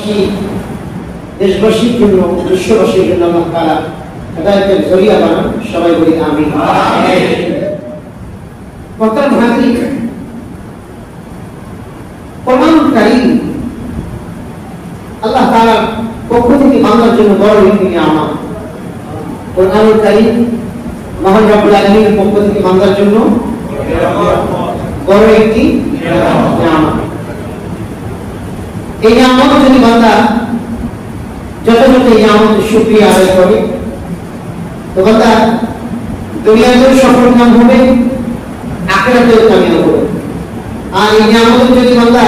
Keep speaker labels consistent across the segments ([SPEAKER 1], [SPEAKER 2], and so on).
[SPEAKER 1] পাশাপাশি দেশবাসীর জন্য, বিশ্ববাসীর জন্য আল্লাহ তাআলা হেদায়েতের জরিয়া বানান। সবাই বলি আমিন। কথার ভাগি কোরআন কারীম আল্লাহ তাআলার পক্ষ থেকে বান্দার জন্য বড় একটি নিয়ামত। কোরআন কারীম মহান রব্বুল আলামিনের পক্ষ থেকে বান্দার জন্য বড় একটি নিয়ামত। এই নিয়ামত যদি বান্দা যথাযথ এই নিয়ামতের শুকরিয়া আদায় করে, তো বান্দা দুনিয়াতেও সফলকাম হবে, আখিরাতেও কামিয়াব হবে। আর এই নিয়ামতের যদি বান্দা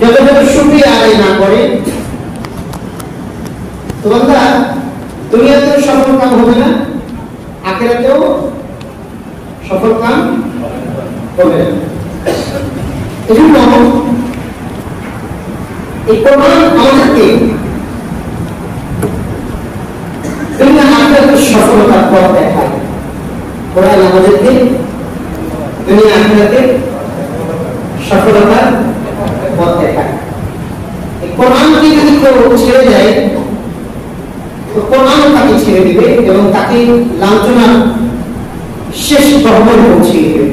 [SPEAKER 1] যথাযথ শুকরিয়া আদায় না করে, তো বান্দা দুনিয়াতেও সফলকাম হবে না, আখিরাতেও সফলকাম হবে না। এজন্য এই কোরআন আমাদেরকে দুনিয়া আখিরাতের সফলতার পথ দেখায়। কোরআন আমাদেরকে দুনিয়া আখিরাতের সফলতার পথ দেখায়। এই কোরআনকে যদি কেউ ছেড়ে যায়, তো কোরআন তাকে ছেড়ে দিবে এবং তাকে লাঞ্ছনার শেষ তহমলে পৌঁছে দিবে।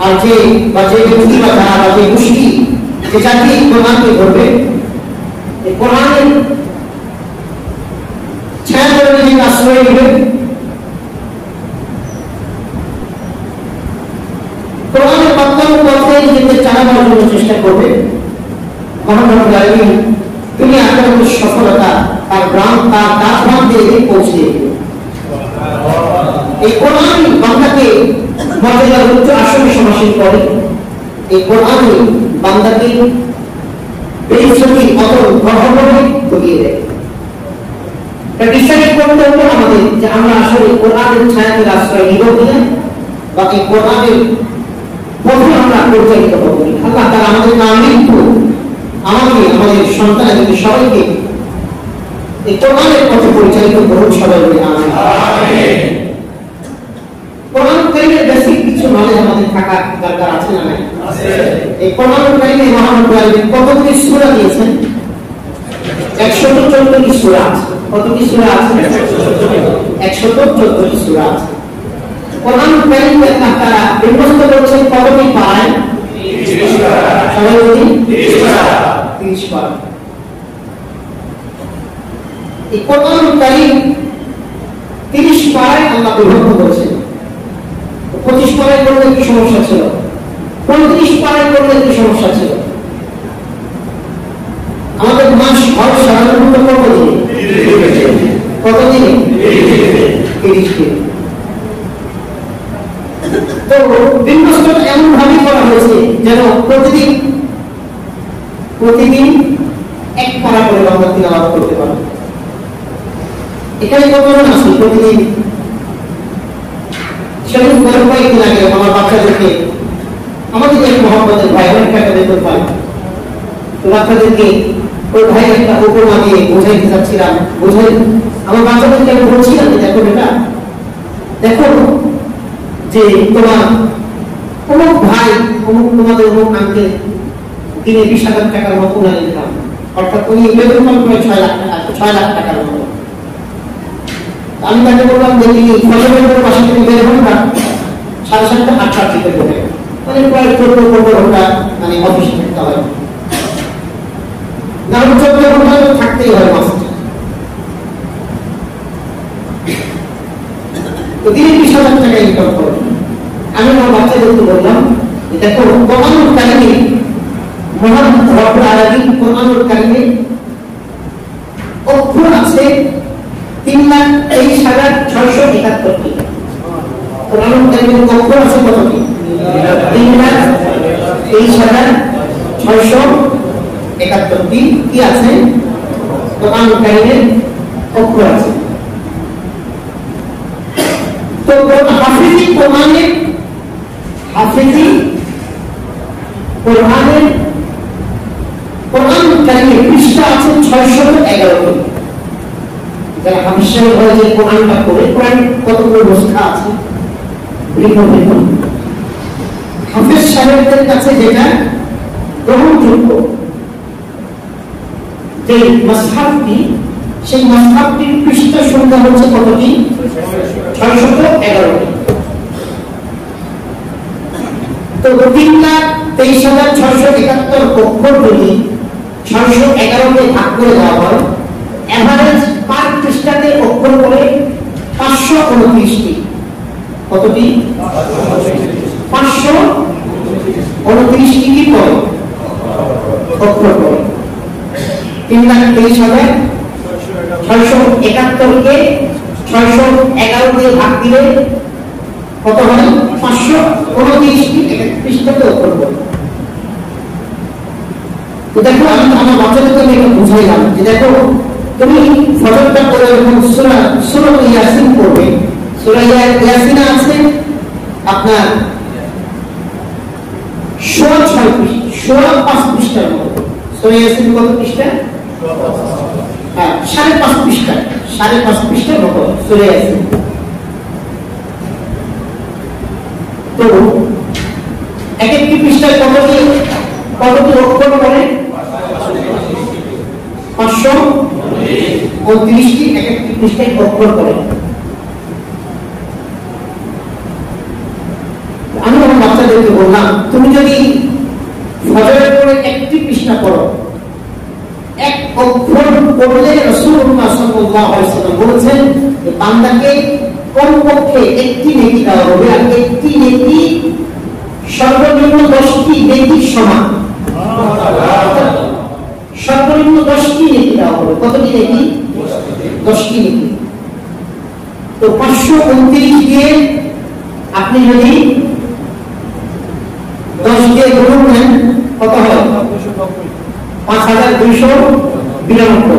[SPEAKER 1] আর যে ব্যক্তি বা যারা বা যে গোষ্ঠী যে জাতি কোরআনকে ধরবে, এই কোরআনের ছায়া তলে নিজেকে আশ্রয় দিবে, কোরআনের বাক্যানুগ পথে নিজেকে চালানোর জন্য চেষ্টা করবে, মহান রব্বুল আলামিন দুনিয়া আখিরাতের সফলতা তার গ্রাম তার কাজবান দিয়ে পৌঁছে দিবে। এই কোরআন বান্দাকে মর্যাদার উচ্চ আসনে সমাসীন করে। এই কোরআন বান্দাকে বেইজ্জতি অতল গর্ববোধে ঢুকিয়ে দেয়। এটা ডিসাইড করতে হবে আমাদের যে আমরা আসলে কোরআনের ছায়াতে আশ্রয় নিব কিনা, বা এই কোরআনের পথে আমরা পরিচালিত হব কিনা। আল্লাহ তাআলা আমাদের আমাকে আমাদের সন্তানকে সবাইকে এই কোরআনের পথে পরিচালিত করুন। সবাই বলে আমিন। কোরআন কারীমের বেসিক কিছু নলেজ আমাদের থাকা দরকার আছে না নাই? এই কোরআন কারীমে মহান রব্বুল আলামিন কতগুলি সূরা দিয়েছেন? 114টি সূরা আছে। কতটি সূরা আছে? 114টি সূরা আছে। কোরআন কারীমে আল্লাহ তাআলা বিন্যস্ত করেছেন কতটি পারায়? 30 পারা। সবাই বলি 30 পারা। এই কোরআন কারীম 30 পারায় আল্লাহ বিভক্ত করেছেন। 25 পারায় করলে কি সমস্যা ছিল? 35 পারায় করলে কি সমস্যা ছিল? আমাদের মাস হয় সাধারণত কত দিনে? কত দিনে? 30 দিন। তো বিন্যস্ত এমন ভাবে করা হয়েছে যেন প্রতিদিন এক পারা করে আমরা তিলাওয়াত করতে পারি। এখানে কতজন আছে প্রতিদিন? সেদিন কয়েকদিন আগে আমার বাচ্চাদেরকে, আমাদের এক মহব্বতের ভাই অনেক টাকা বেতন পায়, তো বাচ্চাদেরকে ওই ভাই একটা উপমা দিয়ে বোঝাইতে চাচ্ছিলাম। আমার বাচ্চাদেরকে আমি বলছিলাম যে দেখো বেটা, দেখো যে তোমার অমুক ভাই তোমাদের অমুক আঙ্কেল দিনে 20,000 টাকার মতো উনারে দিলাম, অর্থাৎ উনি বেতন পান প্রায় 6 লাখ টাকার মতো। আমি তাকে বললাম যে তিনি ফসলের বাসা থেকে বের হন না 7:30 8টা থেকে বের হয়, মানে প্রায় 14-15 ঘন্টা মানে অফিসে থাকতে হয়। না 14 ঘন্টা থাকতেই হয় মাসে। তো দিনে 20,000 টাকা ইনকাম করে। আমি আমার বাচ্চাদেরকে বললাম দেখো কোরআনুল কারীমে মহান রব্বুল আলামিন কোরআনুল কারীমে অক্ষর আছে 3,23,671টি। কোরআনুল কারীমের অক্ষর আছে কতটি? 3,23,671টি কি আছে? কোরআনুল কারীমের অক্ষর আছে। তো হাফিজি কোরআনের কোরআনুল কারীমের পৃষ্ঠা আছে 611টি। যারা হাফিজ সাহেব হয় যে কোরআনটা পড়ে, কোরআন কতগুলো নুসখা আছে বিভিন্ন। হাফিজ সাহেবদের কাছে যেটা গ্রহণযোগ্য যে মাসহাফটি, সেই মাসহাফটির পৃষ্ঠা সংখ্যা হচ্ছে কতটি? 611টি। তো 3,23,671 অক্ষর যদি 611 ভাগ করে দেওয়া হয়, এভারেজ পার পৃষ্ঠাতে অক্ষর করে 529টি। কতটি? 529টি কি পড়ে? অক্ষর পড়ে। 3,23,671 কে 611 দিয়ে ভাগ দিলে কত হয়? 529টি পৃষ্ঠাতে অক্ষর পড়ে। তো দেখো, আমি আমার বাচ্চাদেরকে আমি এটা বুঝাইলাম যে দেখো, তুমি ফজরটা পড়ে যখন সূরা ইয়াসিন পড়বে, সূরা ইয়াসিনে আছে আপনার 5.5 পৃষ্ঠার মতো। সূরা ইয়াসিন কত পৃষ্ঠা? হ্যাঁ, 5.5 পৃষ্ঠা, 5.5 পৃষ্ঠার মতো সূরা ইয়াসিন। তো এক একটি পৃষ্ঠায় কতটি অক্ষর পড়ে? 529টি এক একটি পৃষ্ঠায় অক্ষর পড়ে। আমি আমার বাচ্চাদেরকে বললাম, তুমি যদি ফজরের পরে একটি পৃষ্ঠা পড়ো, এক অক্ষর পড়লে রাসূলুল্লাহ সাল্লাল্লাহু আলাইহি ওয়াসাল্লাম বলেছেন যে বান্দাকে কমপক্ষে একটি নেকি দেওয়া হবে, আর একটি নেকি সর্বনিম্ন 10টি নেকির সমান। সর্বনিম্ন 10টি নেকি দেওয়া হবে। কতটি নেকি? 10টি নেকি। তো 529 দিয়ে আপনি যদি 10 দিয়ে গুণ নেন কত হয়? 5,292।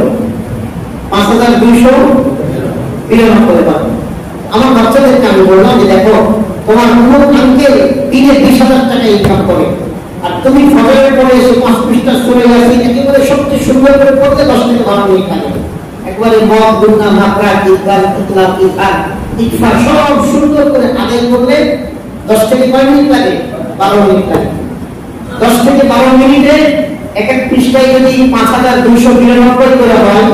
[SPEAKER 1] 5,292 পাবেন। আমার বাচ্চাদেরকে আমি বললাম যে দেখো, তোমার কোনো আঙ্কেল দিনে 20,000 টাকা ইনকাম করে, আর তুমি ফজরের পরে এসে 5 পৃষ্ঠা সূরা ইয়াসিন একেবারে সবচেয়ে সুন্দর করে পড়তে 10 থেকে 12 মিনিট লাগে। একবারে মদ, গুণা, মাকরা, ইকবাল, ইতলাক, ইফার, ইকফা সব সুন্দর করে আদায় করলে 10 থেকে কয় মিনিট লাগে? 12 মিনিট লাগে। 10 থেকে 12 মিনিটে এক এক পৃষ্ঠায় যদি 5,292 করে হয়,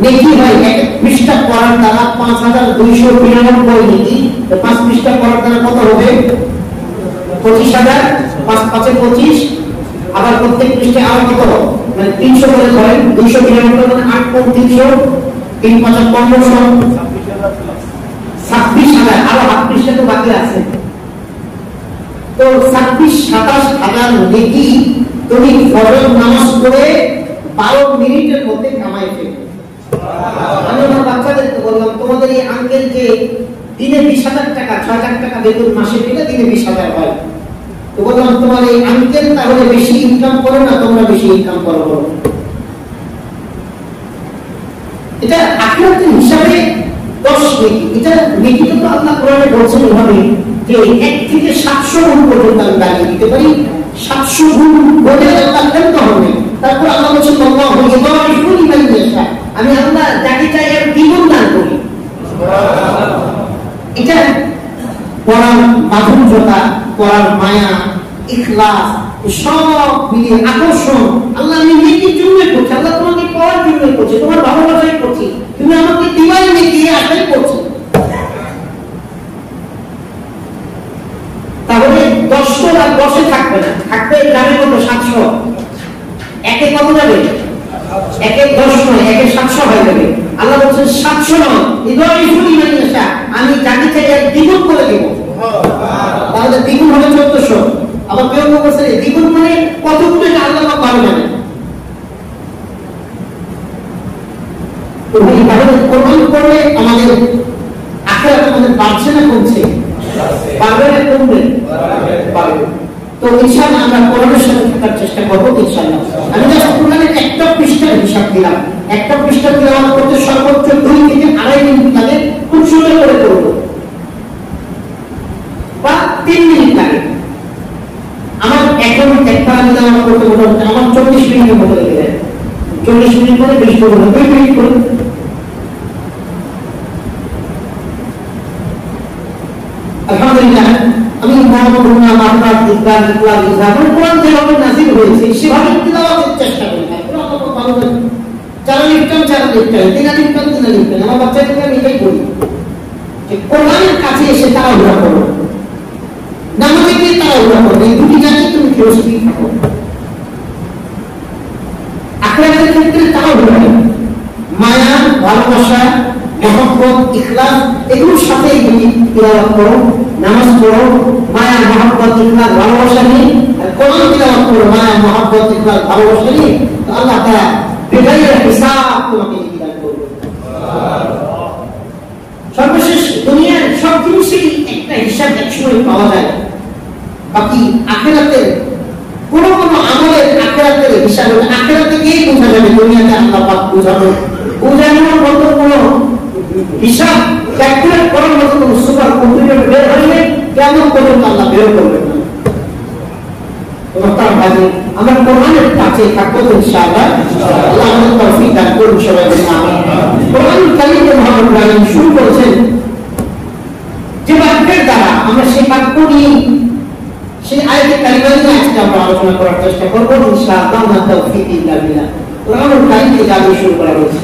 [SPEAKER 1] নেকি হয় এক এক পৃষ্ঠা পড়ার দ্বারা 5,292 নেকি। 5 পৃষ্ঠা পড়ার দ্বারা কত হবে? 25,000। 5 5 25। আবার প্রত্যেক পৃষ্ঠায় আরো কত? মানে 300 করে ধরেন, 292 মানে 8 × 300, 3 × 5 = 1500, 26,000। আরো 8 পৃষ্ঠা তো বাকি আছে। তো 26-27,000 নেকি তুমি ফজর নামাজ পড়ে 12 মিনিটের মধ্যে কামাই ফেলবে। আমি আমার বাচ্চাদেরকে বললাম, তোমাদের এই আঙ্কেল যে দিনে 20,000 টাকা, 6,000 টাকা বেতন মাসে পেলে দিনে 20,000 হয়, তো বললাম তোমার এই আঙ্কেল তাহলে বেশি ইনকাম করে না তোমরা বেশি ইনকাম করো? এটা আখিরাতের হিসাবে 10 নেকি। এটা নেকিটা তো আল্লাহ কোরআনে বলছেন এভাবে যে 1 থেকে 700 গুণ পর্যন্ত আমি দাঁড়িয়ে দিতে পারি। 700 গুণ বলে আল্লাহ কেন হবে? তারপর আল্লাহ বলছেন আল্লাহু ইউদাইফু লিমান ইয়াশা, আমি আল্লাহ যাকে চাই এর দ্বিগুণ দান করি। এটা পড়ার মাধুর্যতা, পড়ার মায়া, ইখলাস সব মিলিয়ে আকর্ষণ। আল্লাহ আমি নেকির জন্য করছি, আল্লাহ তোমাকে পড়ার জন্য করছি, তোমার ভালোবাসাই করছি, তুমি আমাকে দিবাই নেকি আশাই করছো। তাহলে 10 আর 10 থাকবে না, থাকবে যাবে কত? 700। একে কত যাবে? একে 10 নয়, একে 700 হয়ে যাবে। আল্লাহ বলছেন 700 নয়, ইউদাইফু লিমান ইয়াশা, আমি যাকে চাই এর দ্বিগুণ করে দেব। তাহলে দ্বিগুণ হবে 1400। আবার কেউ কেউ বলছে দ্বিগুণ মানে কতগুলো আল্লাহ ভালো জানে। তো এইভাবে কোরবানি করলে আমাদের আখিরাত আমাদের বাড়ছে না কমছে? বাড়বে না কমবে? বাড়বে। তো ইনশাআল্লাহ আমরা কোরআনের সাথে থাকার চেষ্টা করব ইনশাআল্লাহ। আমি জাস্ট কোরআনের একটা পৃষ্ঠার হিসাব দিলাম। একটা পৃষ্ঠা তেলাওয়াত করতে সর্বোচ্চ 2 থেকে 2.5 মিনিট লাগে, খুব সুন্দর করে করব, বা 3 মিনিট লাগে। আমার এখন একটা আমি তেলাওয়াত করতে মোটামুটি আমার 40 মিনিটের মতো লেগে যায়। 40 মিনিট পরে 20 করব, 2 মিনিট করব। আলহামদুলিল্লাহ, আমি মহামুন্না মাহমুদ ইকবাল ইকবাল ইকবাল কোরআন যেভাবে নাযিল হয়েছে সেভাবে তেলাওয়াতের চেষ্টা করি। আল্লাহ ভালো আমার বাচ্চাদেরকে আমি এটাই বলি যে কোরআনের কাছে এসে তাড়াহুড়া করো, নামাজে গিয়ে তাড়াহুড়া করো, এই দুটি জাতি তুমি ফিরস্তি থাকো। আখিরাতের ক্ষেত্রে তাড়াহুড়া নেই, মায়া, ভালোবাসা, মহব্বত, ইখলাস এগুলোর সাথে এগুলি তিলাওয়াত করো, নামাজ পড়ো, মায়া, মহব্বত, ইখলাস, ভালোবাসা নিয়ে, আর কোরআন তিলাওয়াত করো মায়া, মহব্বত, ইখলাস, ভালোবাসা নিয়ে, তো আল্লাহ তাআলা বেগাইর হিসাব তোমাকে দান করবে। সর্বশেষ দুনিয়ার সব জিনিসের একটা হিসাব একসময় পাওয়া যায়, বাকি আখিরাতের কোন আমলের আখিরাতের হিসাব আখিরাতে গিয়ে বোঝা যাবে। দুনিয়াতে আল্লাহ পাক বোঝানোর মতো কোন হিসাব ক্যালকুলেট করার মতো কোন সুপার কম্পিউটার বের হলে কেমন পর্যন্ত আল্লাহ বের করবেন না। তোমার ভাই আমরা কোরআনের কাছে থাকবো ইনশাআল্লাহ। আল্লাহ আমাদের তৌফিক দান করুন সবাই বলি আমিন। কোরআনুল কারীমে মহান আল্লাহ শুরু করেছেন যে বাক্যের দ্বারা আমরা সেই বাক্য নিয়ে সেই আয়াতে কারিমা নিয়ে আজকে আমরা আলোচনা করার চেষ্টা করবো ইনশাআল্লাহ। না তৌফিক ইল্লা বিল্লাহ। কোরআনুল কারীম থেকে আগে শুরু করা হয়েছে।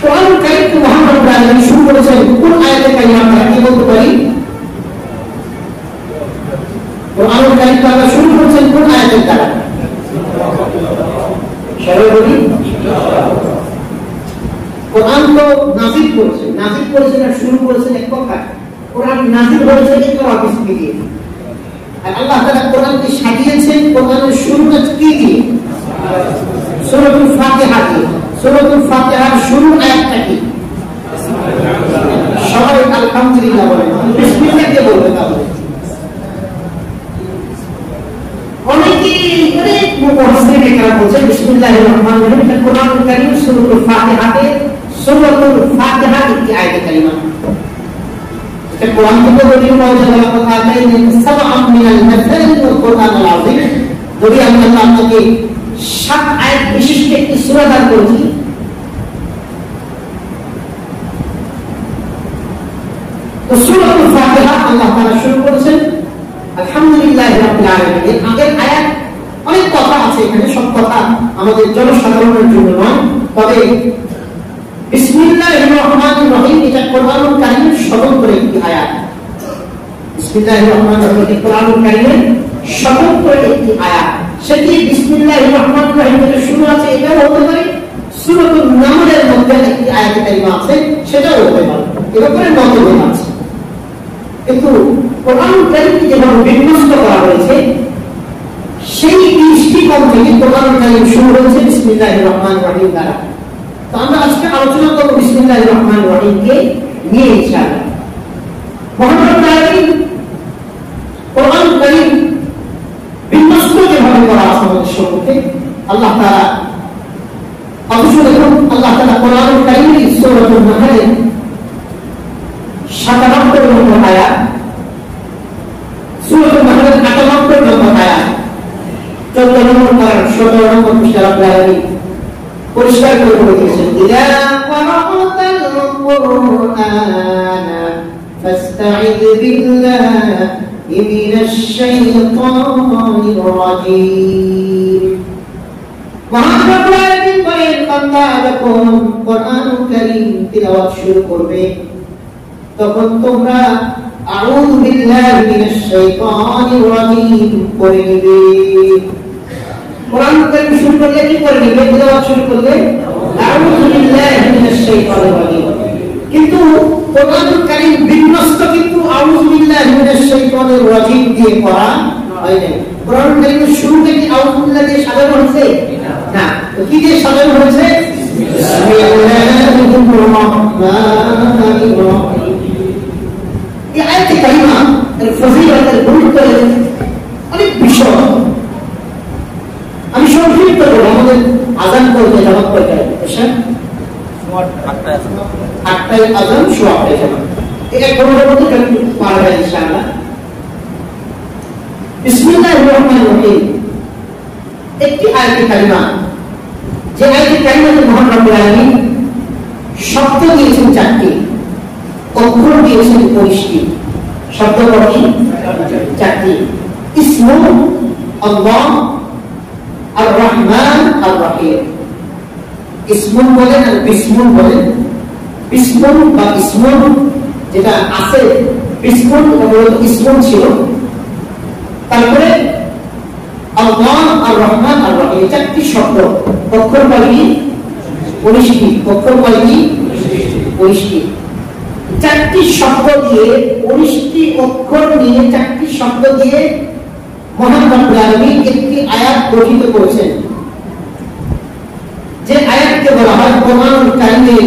[SPEAKER 1] কোরআনুল কারীমকে মহান আল্লাহ শুরু করেছেন কোন আয়াতে কারিমা আমরা কি বলতে পারি? কোরআনুল কারীমকে আমরা শুরু করেছেন কোন আয়াতের দ্বারা? সবাই বলি কোরআন তো নাযিল করেছেন আর শুরু করেছেন এক কথা। কোরআন নাযিল হয়েছে ইকরা বিসমি দিয়ে, আর আল্লাহ তাআলা কোরআনকে সাজিয়েছেন কোরআনের শুরুটা কি দিয়ে? সূরাতুল ফাতিহা দিয়ে। সূরাতুল ফাতিহার শুরু আয়াতটা কি? সবাই আলহামদুলিল্লাহ বলেন, বিসমিল্লাহ দিয়ে বলবেন। তাহলে অনেকেই অনেক মুফাসসিরিন একরাম বলেন বিসমিল্লাহির রহমানির রহিম এটা কোরআনুল কারীম সূরাতুল ফাতিহাতে সূরাতুল ফাতিহা একটি আয়াত কারিমা। এটা কোরআন থেকে দলিল পাওয়া যায় কথা আছে সাবআম মিনাল মাসাল ওয়াল কোরআনুল আযীম। যদি আমি আপনাকে 7 আয়াত বিশিষ্ট একটি সূরা দান করেছি, তো সূরাতুল ফাতিহা আল্লাহ তাআলা শুরু করেছেন আলহামদুলিল্লাহি রাব্বিল আলামিন। এর আগের আয়াত অনেক কথা আছে, এখানে সব কথা আমাদের জনসাধারণের জন্য নয়, তবে বিসমিল্লাহির রহমানির রহিম এটা কোরআনুল কারীমের স্বতন্ত্র একটি আয়াত। বিসমিল্লাহির রহমানির রহিম কোরআনুল কারীমের স্বতন্ত্র একটি আয়াত। সেটি বিসমিল্লাহির রহমানির রহিম থেকে শুরু আছে, এটাও হতে পারে। সূরাতুন নামলের মধ্যে একটি আয়াত কারীমা আছে, সেটাও হতে পারে। এরকম মতভেদ আছে, কিন্তু কোরআনুল কারীমকে যেভাবে বিন্যস্ত করা হয়েছে সেই দৃষ্টিকোণ থেকে কোরআনুল কারীম শুরু হয়েছে বিসমিল্লাহির রহমানির রহিম দ্বারা। তো আমরা আজকে আলোচনা করব বিসমিল্লাহির রহমানির রহিমকে নিয়ে ইনশাআল্লাহ। মহান কারীম কোরআনুল কারীম বিন্যস্ত যেভাবে করা আছে আমাদের সম্মুখে আল্লাহ তাআলা অবশ্য দেখুন আল্লাহ তাআলা কোরআনুল কারীমের সূরাতুন নাহলের 97 নম্বর আয়াত, সূরাতুন নাহলের 98 নম্বর আয়াত, 14 নম্বর পারা 17 নম্বর পৃষ্ঠা আল্লাহ পরিষ্কার করে বলে দিয়েছেন ইযা ক্বারাআতাল কুরআনা ফাসতাঈয বিল্লাহি মিনাশ শাইতানির রাজীম। মহান রব্বুল আলামিন বলেন বান্দা যখন কোরআনুল কারীম তিলাওয়াত শুরু করবে তখন তোমরা আউযু বিল্লাহি মিনাশ শাইতানির রাজীম পড়ে নিবে। কোরআনুল কারীম শুরু করলে কি করে নিবে? তিলাওয়াত শুরু করলে আউযু বিল্লাহি মিনাশ শাইতানির রাজীম। কিন্তু কোরআনুল কারীম বিন্যস্ত কিন্তু আউযু বিল্লাহি মিনাশ শাইতানির রাজীম দিয়ে পড়া হয় না। কোরআনুল কারীমের শুরুতে কি আউযু বিল্লাহি দিয়ে সাজানো হয়েছে? না। তো কি দিয়ে সাজানো হয়েছে? বিসমিল্লাহির রহমানির রহিম। এই আয়াতে কারিমা এর ফজিলতের গুরুত্ব অনেক বিষয় আমি সংক্ষিপ্ত করব। আমাদের আযান করতে জামাত কয়টা? এশা 8টায় আযান, 8টায় জামাত। এটা কোনটার মধ্যে কেন পারবে ইনশাআল্লাহ। বিসমিল্লাহির রহমানির রহিম একটি আয়াতে কারিমা, যে আয়াতে কারিমাতে মহান রব্বুল আলামিন শব্দ দিয়েছেন 4টি, অক্ষর দিয়েছেন 19টি। শব্দ কয়টি? 4টি। ইসমু আল্লাহ আর রহমান আর রহিম। ইসমুন বলেন আর বিসমুন বলেন। বিসমুন বা ইসমুন যেটা আছে, বিসমুন মূলত ইসমুন ছিল। তারপরে আল্লাহ আর রহমান আর রহিম, এই চারটি শব্দ, অক্ষর কয়টি? 19টি। অক্ষর কয়টি? 19টি। চারটি শব্দ দিয়ে, 19টি অক্ষর নিয়ে, চারটি শব্দ দিয়ে মহান রব্বুল আলামিন একটি আয়াত গঠিত করেছেন, যে আয়াতকে বলা হয় কোরআনুল কারীমের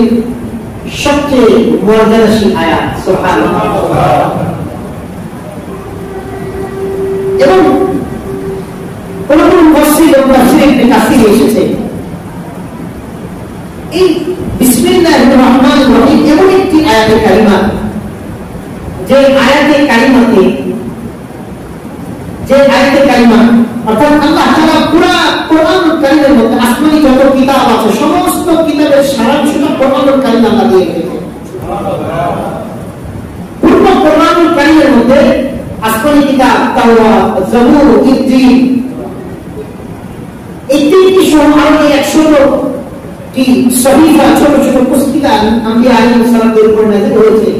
[SPEAKER 1] সবচেয়ে মর্যাদাশীল আয়াত। সুবহানাল্লাহ। এবং কোন কোন মুফাসসির এবং তাফসীরে ইবনে কাসির এসেছে এই বিসমিল্লাহির রহমানির রহিম এমন একটি আয়াতে কারিমা, যে আয়াতে কারিমাতে, অর্থাৎ আল্লাহ তাআলা পুরো কোরআনুল কারীমের মধ্যে আসমানি যত কিতাব আছে সমস্ত কিতাবের সারাংশটা কোরআনুল কারীম আল্লাহ দিয়ে রেখেছেন। পুরো কোরআনুল কারীমের মধ্যে আসমানি কিতাব তাওরাত, জাবুর, ইনজিল, এই তিনটি সহ আরো 100টি সহিফা, ছোট ছোট পুস্তিকা আম্বিয়া আলাইহিস সালামের উপর নাযিল হয়েছে।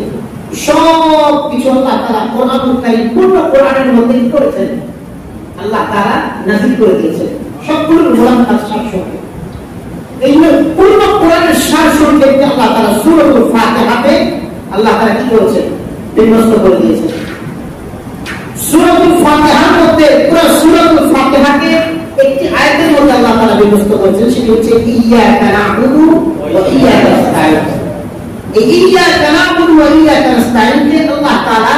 [SPEAKER 1] সব কিছু আল্লাহ তাআলা কোরআনুল কারীম পুরো কোরআনের মধ্যে কি করেছেন? আল্লাহ তাআলা নাযিল করে দিয়েছেন সবগুলোর মূলাঙ্কার সারসংক্ষেপ। এই পুরো কোরআনের সারসংক্ষেপকে আল্লাহ তাআলা সূরাতুল ফাতিহাতে আল্লাহ তাআলা কি করেছেন? বিন্যস্ত করে দিয়েছেন। সূরাতুল ফাতিহার মধ্যে, পুরো সূরাতুল ফাতিহাকে একটি আয়াতের মধ্যে আল্লাহ তাআলা বিন্যস্ত করেছেন, সেটি হচ্ছে ইয়্যাকা না'বুদু ওয়া ইয়্যাকা নাস্তাঈন। এই ইয়্যাকা না'বুদু ওয়া ইয়্যাকা নাস্তাঈনকে আল্লাহ তাআলা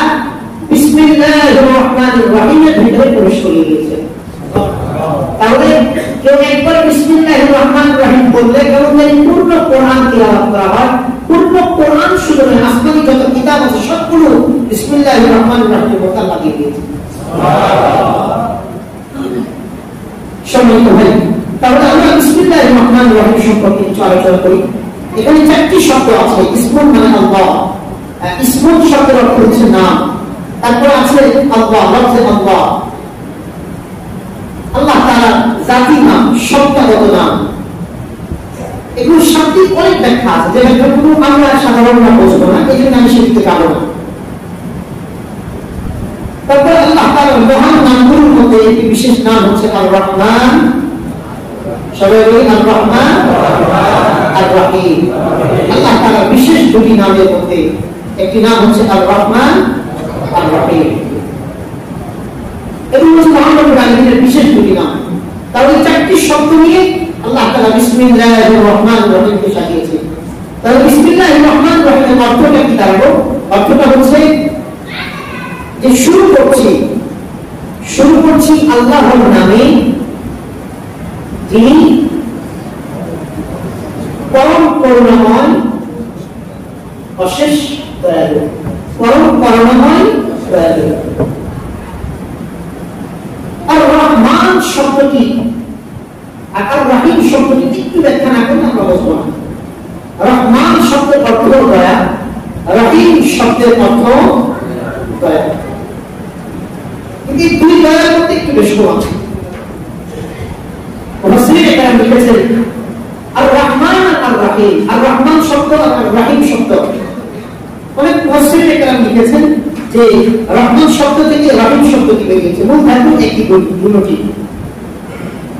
[SPEAKER 1] বিসমিল্লাহির রহমানির রহিমের ভিতরে প্রবেশ করিয়ে দিয়েছেন। তাহলে কেউ একবার বিসমিল্লাহির রহমানির রহিম বললে কেমন পূর্ণ কোরআন তিলাওয়াত করা হয়। পূর্ণ কোরআন শুধু নয়, আসমানি যত কিতাব আছে সবগুলো বিসমিল্লাহির রহমানির রহিমের মধ্যে আল্লাহ দিয়ে দিয়েছেন। সম্মানিত ভাই, তাহলে আমরা বিসমিল্লাহির রহমানির রহিম সম্পর্কে কিছু আলোচনা করি। এখানে চারটি শব্দ আছে। ইসমুন মানে আল্লাহ, ইসমুন শব্দের অর্থ হচ্ছে নাম। তারপর আছে আল্লাহ, লফজে আল্লাহ, আল্লাহ তাআলার জাতি নাম, সত্তাগত নাম। এগুলো শাব্দিক অনেক ব্যাখ্যা আছে, যে ব্যাখ্যাগুলো আমরা সাধারণরা বুঝবো না, এই জন্য আমি সেদিকে যাবো না। তারপর আল্লাহ তাআলার মহান নামগুলোর মধ্যে একটি বিশেষ নাম হচ্ছে আর রহমান। সবাই বলি আর রহমান আর রহিম। আল্লাহ তাআলার বিশেষ দুটি নামের মধ্যে একটি নাম হচ্ছে আর রহমান আর রহিম। এগুলো হচ্ছে মহান রব্বুল আলামিনের বিশেষ দুটি নাম। তাহলে চারটি শব্দ নিয়ে আল্লাহ তাআলা বিসমিল্লাহির রহমানির রহিমকে সাজিয়েছেন। তাহলে বিসমিল্লাহির রহমানির রহিমের অর্থটা কি দাঁড়ালো? অর্থটা হচ্ছে যে শুরু করছি আল্লাহর নামে, যিনি পরম করুণাময়, অশেষ দয়ালু, পরম করুণাময় দয়ালু। আর রহমান শব্দটি আর রহিম শব্দটি একটু ব্যাখ্যা না করলে আমরা বুঝবো না। রহমান শব্দের অর্থ দয়া, রহিম শব্দের অর্থ দয়া। কিন্তু এই দুই দয়ার মধ্যে একটু বেশ আছে। মুফাসসিরিনে কেরাম লিখেছেন আর রহমান আর রহিম, আর রহমান শব্দ আর রহিম শব্দ, অনেক মুফাসসিরিনে কেরাম লিখেছেন যে রহমান শব্দ থেকে রহিম শব্দ কি বেরিয়েছে, মূল ধাতু একই, দুটোটি।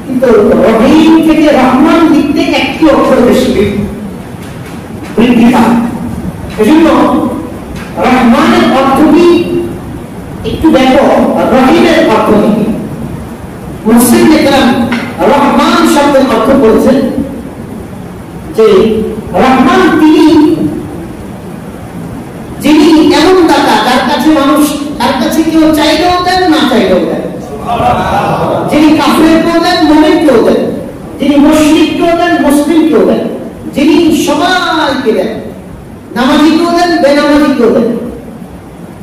[SPEAKER 1] কিন্তু রহিম থেকে রহমান লিখতে একটি অক্ষর বেশি বৃদ্ধি পায়। এজন্য রহমানের অর্থটি একটু দেখো, রহিমের অর্থ কি। মুফাসসিরিনে কেরাম রহমান শব্দের অর্থ করেছেন যে রহমান তিনি, যিনি এমন দাতা যার কাছে মানুষ, তার কাছে কেউ চাইলেও দেন, না চাইলেও দেন। যিনি কাফেরকেও দেন, মুমিনকেও দেন, যিনি মুশরিককেও দেন, মুসলিমকেও দেন, যিনি সবাইকে দেন, নামাজীকেও দেন, বেনামাজীকেও দেন।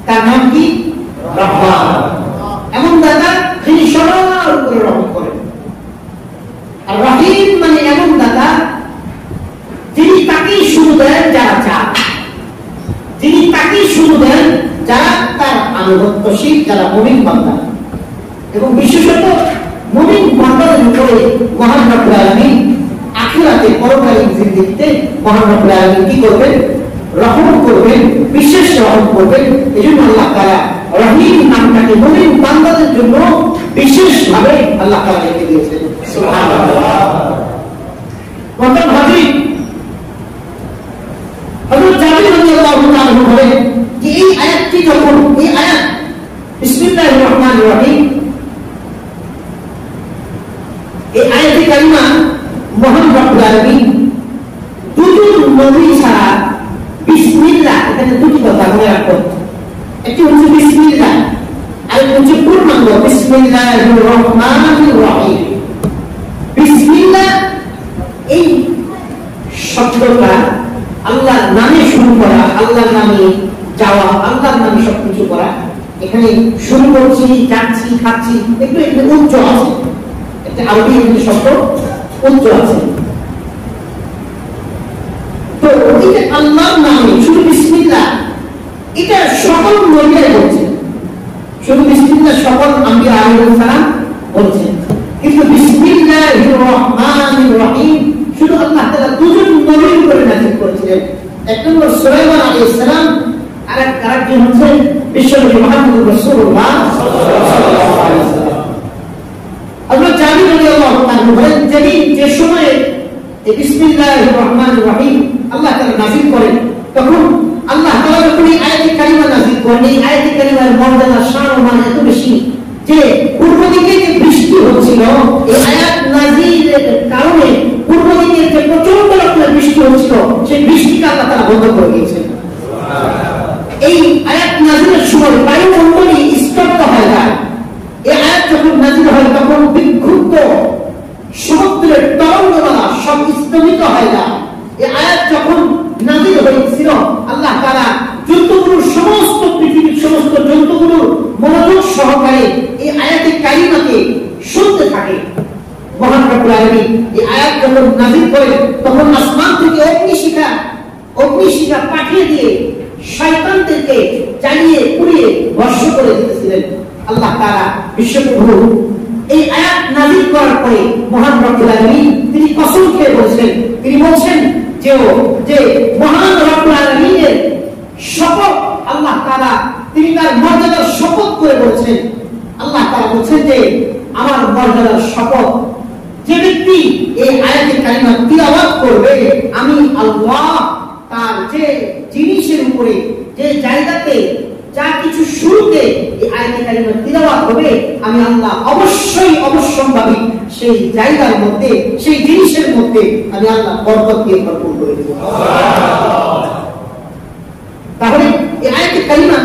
[SPEAKER 1] তার নাম কি? রহমান। এমন দাতা যিনি সবার উপরে রহম করেন। আর রহিম মানে এমন দাতা যিনি তাকেই শুরু দেন যারা চান, যিনি তাকেই শুরু দেন যারা তার আনুগত্যশীল, যারা মুমিন বান্দা। এবং বিশেষত মুমিন বান্দাদের উপরে মহান রব্বুল আলামিন আখিরাতে পরকালীন দিতে মহান রব্বুল আলামিন কি করবেন? রহম করবেন, বিশেষ রহম করবেন। এজন্য আল্লাহ তাআলা রহিম নামটাকে মুমিন বান্দাদের জন্য বিশেষভাবে আল্লাহ তাআলা রেখে দিয়েছেন। সুবহানাল্লাহ। মহান হাজির হযরত জাবির রাদিয়াল্লাহু তাআলা বলেন যে এই আয়াতটি যখন এই আয়াত বিসমিল্লাহির রহমানির রহিম, এই আয়াতে কারিমা মহান রব্বুল আলামিন দুজন নবী ছাড়া বিসমিল্লাহ, এখানে দুটি কথা মনে রাখো। একটি হচ্ছে বিসমিল্লাহ, আর একটি হচ্ছে পূর্ণাঙ্গ বিসমিল্লাহির রহমানির রহিম। বিসমিল্লাহ এই শব্দটা আল্লাহর নামে শুরু করা, আল্লাহর নামে যাওয়া, আল্লাহর নামে সবকিছু করা। এখানে শুরু করছি, যাচ্ছি, খাচ্ছি, একটু একটু উচ্চ আছে, একটা আরবি একটি শব্দ উচ্চ আছে। তো এটা আল্লাহর নামে শুধু বিসমিল্লাহ, এটা সকল নবীরাই বলছেন, শুধু বিসমিল্লাহ সকল আম্বিয়া আলাইহিস সালাম বলছেন। কিন্তু বিসমিল্লাহির রহমানির রহিম শুধু আল্লাহ তাআলা দুজন নবীর উপরে নাযিল করেছিলেন। এক নম্বর সুলাইমান আলাইহিস সালাম, আর আরেকজন হচ্ছে বিশ্বনবী মুহাম্মদ রাসূলুল্লাহ সাল্লাল্লাহু আলাইহি ওয়াসাল্লাম। আল্লাহ জাবির রাদিয়াল্লাহু তাআলা বলেন যে সময়ে এই বিসমিল্লাহির রহমানির রহিম আল্লাহ তাআলা নাযিল করেন, তখন আল্লাহ তাআলা যখন এই আয়াতে কারিমা নাযিল করেন, এই আয়াতে কারিমার মর্যাদা, শান ও মান এত বেশি যে পূর্ব দিকে যে বৃষ্টি হচ্ছিল, এই আয়াত নাযিলের কারণে পূর্ব দিকে যে প্রচন্ড রকমের বৃষ্টি হচ্ছিল, সেই বৃষ্টিকে আল্লাহ তাআলা বন্ধ করে দিয়েছেন। এই আয়াত নাযিলের সময় বায়ুমণ্ডলী স্তব্ধ হয়ে যায়। এই আয়াত যখন নাযিল হয় তখন বিক্ষুব্ধ সমুদ্রের তরঙ্গমালা সব স্তম্ভিত হয়ে যায়। এই আয়াত যখন নাযিল হয়েছিল, আল্লাহ তাআলা জন্তুগুলোর সমস্ত পৃথিবীর সমস্ত জন্তুগুলোর মনোযোগ সহকারে এই আয়াতে কারিমাকে শুনতে থাকে। মহান রব্বুল আলামিন এই আয়াত যখন নাযিল করেন, তখন আসমান থেকে অগ্নিশিখা পাঠিয়ে দিয়ে শয়তানদেরকে জ্বালিয়ে পুড়িয়ে ভস্ম করে দিতেছিলেন। আল্লাহ তাআলা বিশ্বপ্রভু এই আয়াত নাযিল করার পরে মহান রব্বুল আলামিন তিনি কসম খেয়ে বলছেন, তিনি বলছেন যে মহান রব্বুল আলামিনের শপথ, আল্লাহ তাআলা তিনি তার মর্যাদার শপথ করে বলছেন। আল্লাহ তাআলা বলছেন যে আমার মর্যাদার শপথ, যে ব্যক্তি এই আয়াতে কারিমা তিলাওয়াত করবে, আমি আল্লাহ তার যে জিনিসের উপরে, যে জায়গাতে, যা কিছু শুরুতে এই আয়াতে কারিমা তিলাওয়াত হবে, আমি আল্লাহ অবশ্যম্ভাবী সেই জায়গার মধ্যে, সেই জিনিসের মধ্যে আমি আল্লাহ বরকত দিয়ে ভরপুর করে দেব। তাহলে এই আয়াতে কারিমা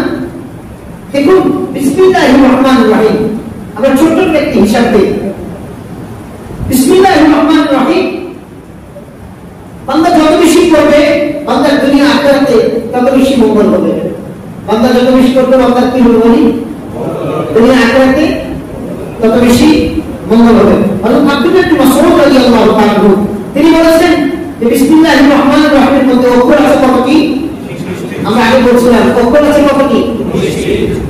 [SPEAKER 1] দেখুন, বিসমিল্লাহির রহমানির রহিম, আমরা ছোট্ট একটি হিসাব দিই। বিসমিল্লাহির রহমানির রহিম বান্দা যত বেশি করবে, বান্দার দুনিয়া আখিরাতে তত বেশি মঙ্গল হবে। বান্দা যত বেশি করবে, বান্দার কি হবে বলি? দুনিয়া আখিরাতে তত বেশি মঙ্গল হবে। হযরত আব্দুল্লাহ ইবনে মাসউদ রাদিয়াল্লাহু তাআলা তিনি বলেছেন যে বিসমিল্লাহির রহমানির রহিমের মধ্যে অক্ষর আছে কতটি? আমরা আগে বলছিলাম অক্ষর আছে কতটি?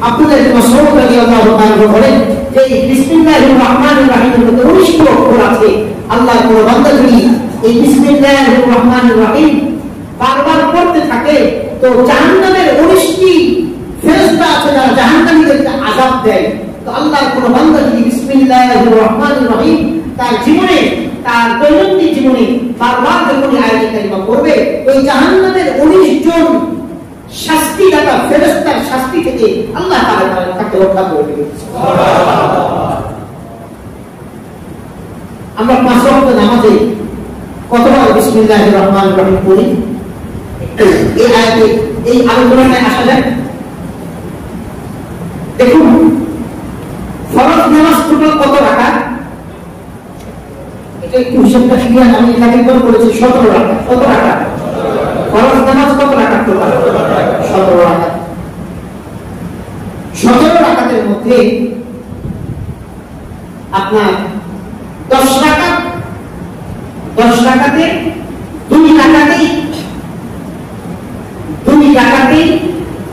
[SPEAKER 1] আব্দুল্লাহ ইবনে মাসউদ রাদিয়াল্লাহু তাআলা বলেন যে বিসমিল্লাহির রহমানির রহিমের মধ্যে 19টি অক্ষর আছে। আল্লাহর কোন বান্দা যদি এই বিসমিল্লাহির রহমানির রহিম বারবার পড়তে থাকে, তো জাহান্নামের 19টি ফেরেশতা আছে যারা জাহান্নামীদেরকে আযাব দেয়। তো আল্লাহর কোন বান্দা যদি বিসমিল্লাহির রহমানির রহিম তার জীবনে, তার দৈনন্দিন জীবনে বারবার যখন আয়াতে কারিমা পড়বে, ওই জাহান্নামের 19 জন শাস্তিদাতা ফেরেশতার শাস্তি থেকে আল্লাহ তাআলা তাকে রক্ষা করে দেবেন। আমরা 5 ওয়াক্ত নামাজে কতবার বিসমিল্লাহির রহমানির রহিম পড়ি? এই আয়াতে এই আলোচনায় আসা যায়। দেখুন, ফরজ নামাজ টোটাল কত রাকাত? এটা একটু হিসাবটা ক্লিয়ার, আমি এখানে একবার বলেছি 17 রাকাত। কত রাকাত? ফরজ নামাজ কত রাকাত টোটাল? 17 রাকাত। 17 রাকাতের মধ্যে আপনার 10 রাকাত, 10 রাকাতে 2 রাকাতে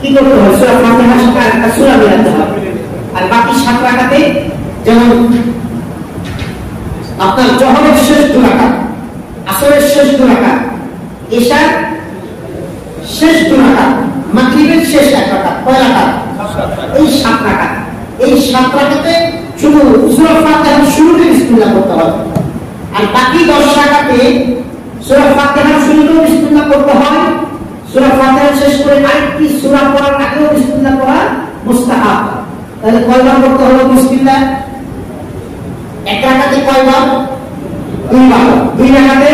[SPEAKER 1] কি করতে হয়? সূরা ফাতিহা সাথে একটা সূরা মিলাতে হবে। আর বাকি 7 রাকাতে, যেমন আপনার জোহরের শেষ 2 রাকাত, আসরের শেষ 2 রাকাত, এশার শেষ 2 রাকাত, মাগরিবের শেষ 1 রাকাত, কয় রাকাত? এই 7 রাকাত। এই 7 রাকাতে শুধু সূরা ফাতিহার শুরুতে বিসমিল্লাহ করতে হবে, আর বাকি 10 রাকাতে সূরা ফাতিহার শুরুতেও বিসমিল্লাহ করতে হয়, সূরা ফাতিহা শেষ করে আরেকটি সূরা পড়ার আগেও বিসমিল্লাহ করা মুস্তাহাব। তাহলে কয়বার করতে হবে বিসমিল্লাহ? এক রাকাতে কয়বার? 2 বার। 2 রাকাতে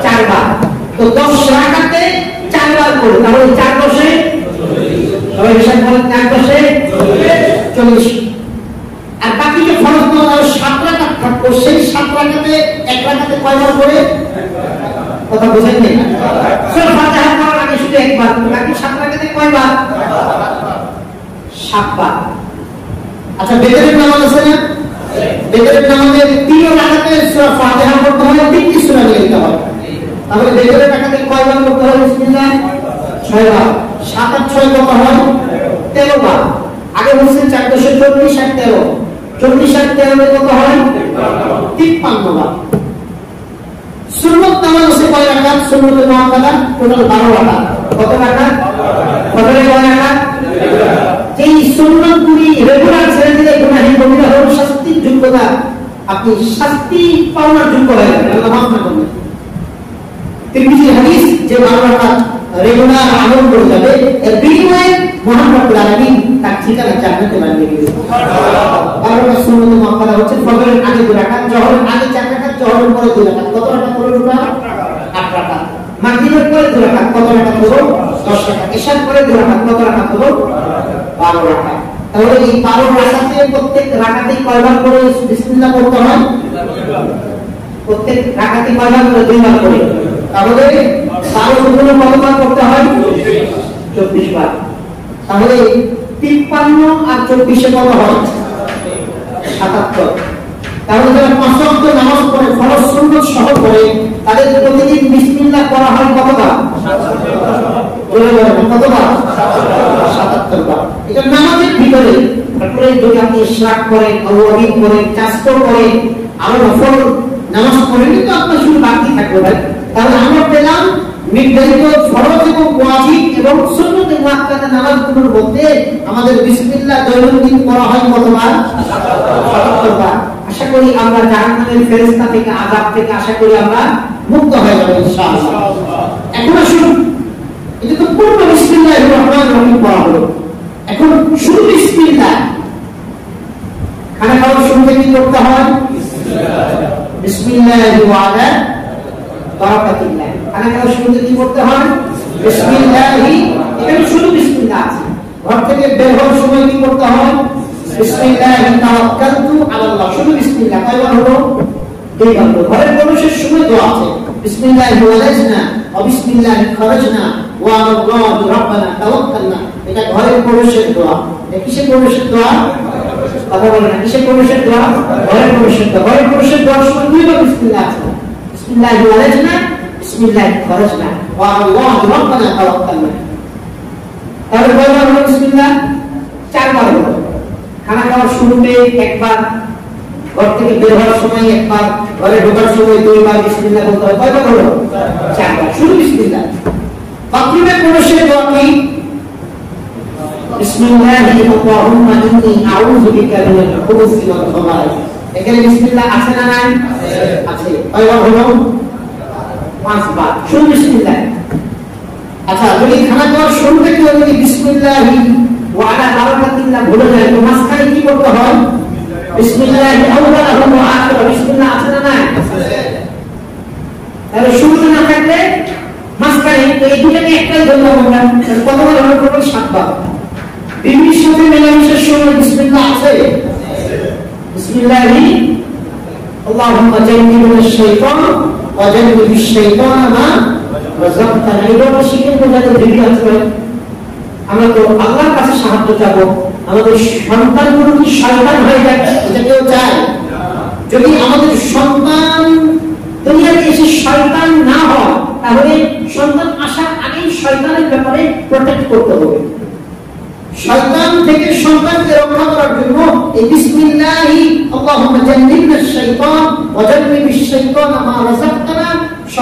[SPEAKER 1] 4 বার। তো 10 রাকাতে 4 বার করে, তাহলে 4 10 সবাই হিসাব করেন, 4 10 40। আর বাকি যে ফরজ নামাজ 7 রাকাত থাকবে, সেই 7 রাকাতে এক রাকাতে কয়বার করে? কথা বুঝেন না? সূরা ফাতিহা পড়ার আগে শুধু একবার, বাকি 7 রাকাতে কয়বার? 7 বার। আচ্ছা, বেতরের নামাজ আছে না? বেতরের নামাজে 3 রাকাতে সূরা ফাতিহা পড়তে হয়, 3টি সূরা নিতে হয়। তাহলে বেতরের রাকাতে কয়বার করতে হয় বিসমিল্লাহ? 6 বার। 7 আর 6 কত হয়? 13 বার। আগে বলছেন 4 10 40 আর 13, 40 আর 13 কত হয়? 53 বার। সুন্নত নামাজ আছে কয় রাকাত? সুন্নতে মুআক্কাদা টোটাল 12 রাকাত। কত রাকাত? ফজরে কয় রাকাত? এই সুন্নতগুলি রেগুলার ছেড়ে দিলে গুনাহে কবিরা হওয়ার শাস্তির যোগ্যতা, আপনি শাস্তি পাওয়ার যোগ্য হয়ে যাবেন, আল্লাহ মাফ না করবেন। তিরমিজি হাদিস যে 12 রাকাত রেগুলার আমল করে যাবে, এর বিনিময়ে মহান রব্বুল আলামিন তার ঠিকানা জান্নাতে বানিয়ে দিবেন। সুবহানাল্লাহ। 12 রাকাত সুন্নতে মুআক্কাদা হচ্ছে ফজরের আগে 2 রাকাত, জোহরের আগে 4 রাকাত, জোহরের পরে 2 রাকাত। কত রাকাত হলো টোটাল? 8 রাকাত। মাগরিবের পরে 2 রাকাত, কত রাকাত হলো? 10 রাকাত। ইশার পরে 2 রাকাত, কত রাকাত হলো? 12 রাকাত। তাহলে এই 12 রাকাতে প্রত্যেক রাকাতেই কয়বার করে বিসমিল্লাহ পড়তে হয়? প্রত্যেক রাকাতে কয়বার করে? 2 বার করে। তাহলে 12 গুণ কতবার করতে হয়? 24 বার। তাহলে 53 আর 24 কত হয়? 77। তাহলে যারা 5 ওয়াক্ত নামাজ পড়ে, ফরজ সুন্নাত সহ পড়ে, তাদের প্রতিদিন বিসমিল্লাহ করা হয় কতবার? কতবার? 77 বার। এটা নামাজের ভিতরে। তারপরে যদি আপনি ইশরাক করেন, আল্লাহু করেন, চাষতো করেন, আরো নফল নামাজ পড়েন, তো আপনার শুধু বাকি থাকবে ভাই। তাহলে আমরা পেলাম নির্ধারিত ফরজ এবং ওয়াজিব এবং সুন্নতে মুআক্কাদা নামাজগুলোর মধ্যে আমাদের বিসমিল্লাহ দৈনন্দিন করা হয় কতবার? 77 বার। আশা করি আমরা জাহান্নামের ফেরেশতা থেকে, আযাব থেকে আশা করি আমরা মুক্ত হয়ে যাব ইনশাআল্লাহ। এখন আসুন, এটা তো পূর্ণ বিসমিল্লাহির রহমানির রহিম পড়া হলো। এখন শুরু বিসমিল্লাহ। খানা খাওয়ার শুরুতে কি করতে হয়? বিসমিল্লাহি ওয়া আলা বারাকাতিল্লাহ। খানা খাওয়ার শুরুতে কি করতে হয়? বিসমিল্লাহি। এখানে শুধু বিসমিল্লাহ আছে। ঘর থেকে বের হওয়ার সময় কি করতে হয়? বিসমিল্লাহি তাওয়াক্কালতু আলাল্লাহ। শুধু বিসমিল্লাহ। কয়বার হলো? 2 বার। ঘরের প্রবেশের সময় দোয়া আছে, বিসমিল্লাহি ওয়ালাজনা ওয়া বিসমিল্লাহি খারাজনা ওয়া আলাল্লাহি রাব্বানা তাওয়াক্কালনা। এটা ঘরের প্রবেশের দোয়া। এটা কিসের প্রবেশের দোয়া? কথা বলেন না। কিসের প্রবেশের দোয়া? ঘরের প্রবেশের দোয়া। ঘরের প্রবেশের দোয়ার সময় 2 বার বিসমিল্লাহ আছে, বিসমিল্লাহি ওয়ালাজনা, বিসমিল্লাহি খারাজনা ওয়া আলাল্লাহি রাব্বানা তাওয়াক্কালনা। তাহলে কয়বার হলো বিসমিল্লাহ? 4 বার হলো। খানা খাওয়ার শুরুতে একবার, ঘর থেকে বের হওয়ার সময় একবার, ঘরে ঢোকার সময় 2 বার বিসমিল্লাহ বলতে হয়। কয়বার হলো? 4 বার। শুধু বিসমিল্লাহ। বাথরুমে প্রবেশের দোয়া কি? বিসমিল্লাহি আল্লাহুম্মা ইন্নী আউযু বিকা মিনাল খুবুসি ওয়াল খাবাইস। এখানে বিসমিল্লাহ আছে না নাই? আছে। কয়বার হলো? 5 বার। শুধু বিসমিল্লাহ। আচ্ছা, যদি খানা খাওয়ার শুরুতে কেউ যদি বিসমিল্লাহি ওয়া আলা বারাকাতিল্লাহ বলে যায়, তো মাঝখানে কি করতে হয়? বিসমিল্লাহি আউওয়ালাহু ওয়া আখিরাহু। বিসমিল্লাহ আছে না নাই? তাহলে শুরুতে না থাকলে মাঝখানে, তো এই দুটাকে একটাই ধরলাম আমরা। কতবার হলো? টোটাল 7 বার। বিবির সাথে মেলামেশার সময় বিসমিল্লাহ আছে? বিসমিল্লাহি আল্লাহুম্মা জান্নিবনাশ শাইতান ওয়া জান্নিবিশ শাইতানা মা রাযাকতানা। এটা শিখে বোঝাতে বিবি আছে। আমরা তো আল্লাহর কাছে সাহায্য চাবো, আমাদের সন্তানগুলো কি শয়তান হয়ে যায়? এটা কেউ চায়? যদি আমাদের সন্তান দুনিয়াতে এসে শয়তান না হয়, তাহলে সন্তান আসার আগেই শয়তানের ব্যাপারে প্রোটেক্ট করতে হবে। শয়তান থেকে সন্তানকে রক্ষা করার জন্য এই বিসমিল্লাহি আল্লাহুম্মা জান্নিবনাশ শাইতান ওয়া জান্নিবিশ শাইতানা মা রাযাকতানা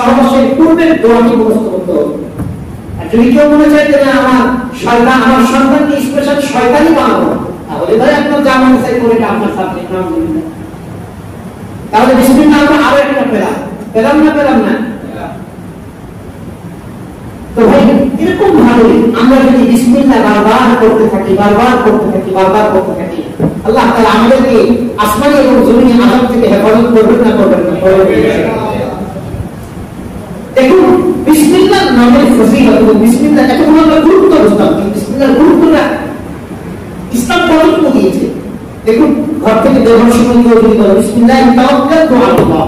[SPEAKER 1] সহবাসের পূর্বের দোয়াটি মুখস্থ করতে হবে। আর যদি কেউ মনে চায় যে আমার শয়তান, আমার সন্তানকে স্পেশাল শয়তানই বানাবো, তাহলে ভাই আপনার যা মনে চাই করে আপনার সাবজেক্ট নাম দিবেন। তাহলে বিসমিল্লাহ আমরা আরো একটা পেলাম না। তো ভাই এরকম ভাবে আমরা যদি বিসমিল্লাহ বারবার করতে থাকি, আল্লাহ তাআলা আমাদেরকে আসমানি এবং জমিনি আযাব থেকে হেফাজত করবেন না? দেখুন বিসমিল্লাহ নামের ফজিলত এবং বিসমিল্লাহ এতগুলো আমরা গুরুত্ব বুঝতাম, বিসমিল্লাহর গুরুত্বটা ইসলাম কতটুকু দিয়েছে। দেখুন ঘর থেকে বের হওয়ার সময় কেউ যদি বলে বিসমিল্লাহি তাওয়াক্কালতু আলাল্লাহ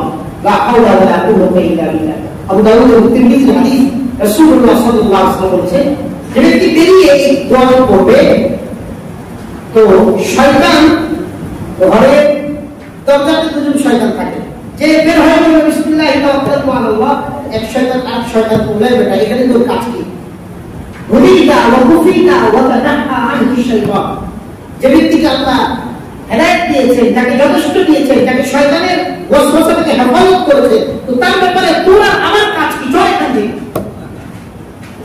[SPEAKER 1] লা হাওলা ওয়ালা কুওয়াতা ইল্লা বিল্লাহ, আবু দাউদ এর তিরমিজি হাদিস, রাসূলুল্লাহ সাল্লাল্লাহু আলাইহি ওয়াসাল্লাম বলেছেন যে ব্যক্তি বেরিয়ে এই দোয়া পড়বে তো শয়তান, ঘরে দরজাতে দুজন শয়তান থাকে, যে বের হয়ে গেল বিসমিল্লাহি তাওয়াক্কালতু আলাল্লাহ, এক শয়তান আর শয়তান বলে বেটা এখানে তোর কাজ কি? হুদিতা ওয়া কুফিতা ওয়া তানাহা আনহু শাইতান, যে ব্যক্তিকে আল্লাহ হেদায়েত দিয়েছেন, তাকে যথেষ্ট দিয়েছেন, তাকে শয়তানের ওয়াসওয়াসা থেকে হেফাজত করেছে, তো তার ব্যাপারে তোরা আমার কাজ কি? জয় কাজে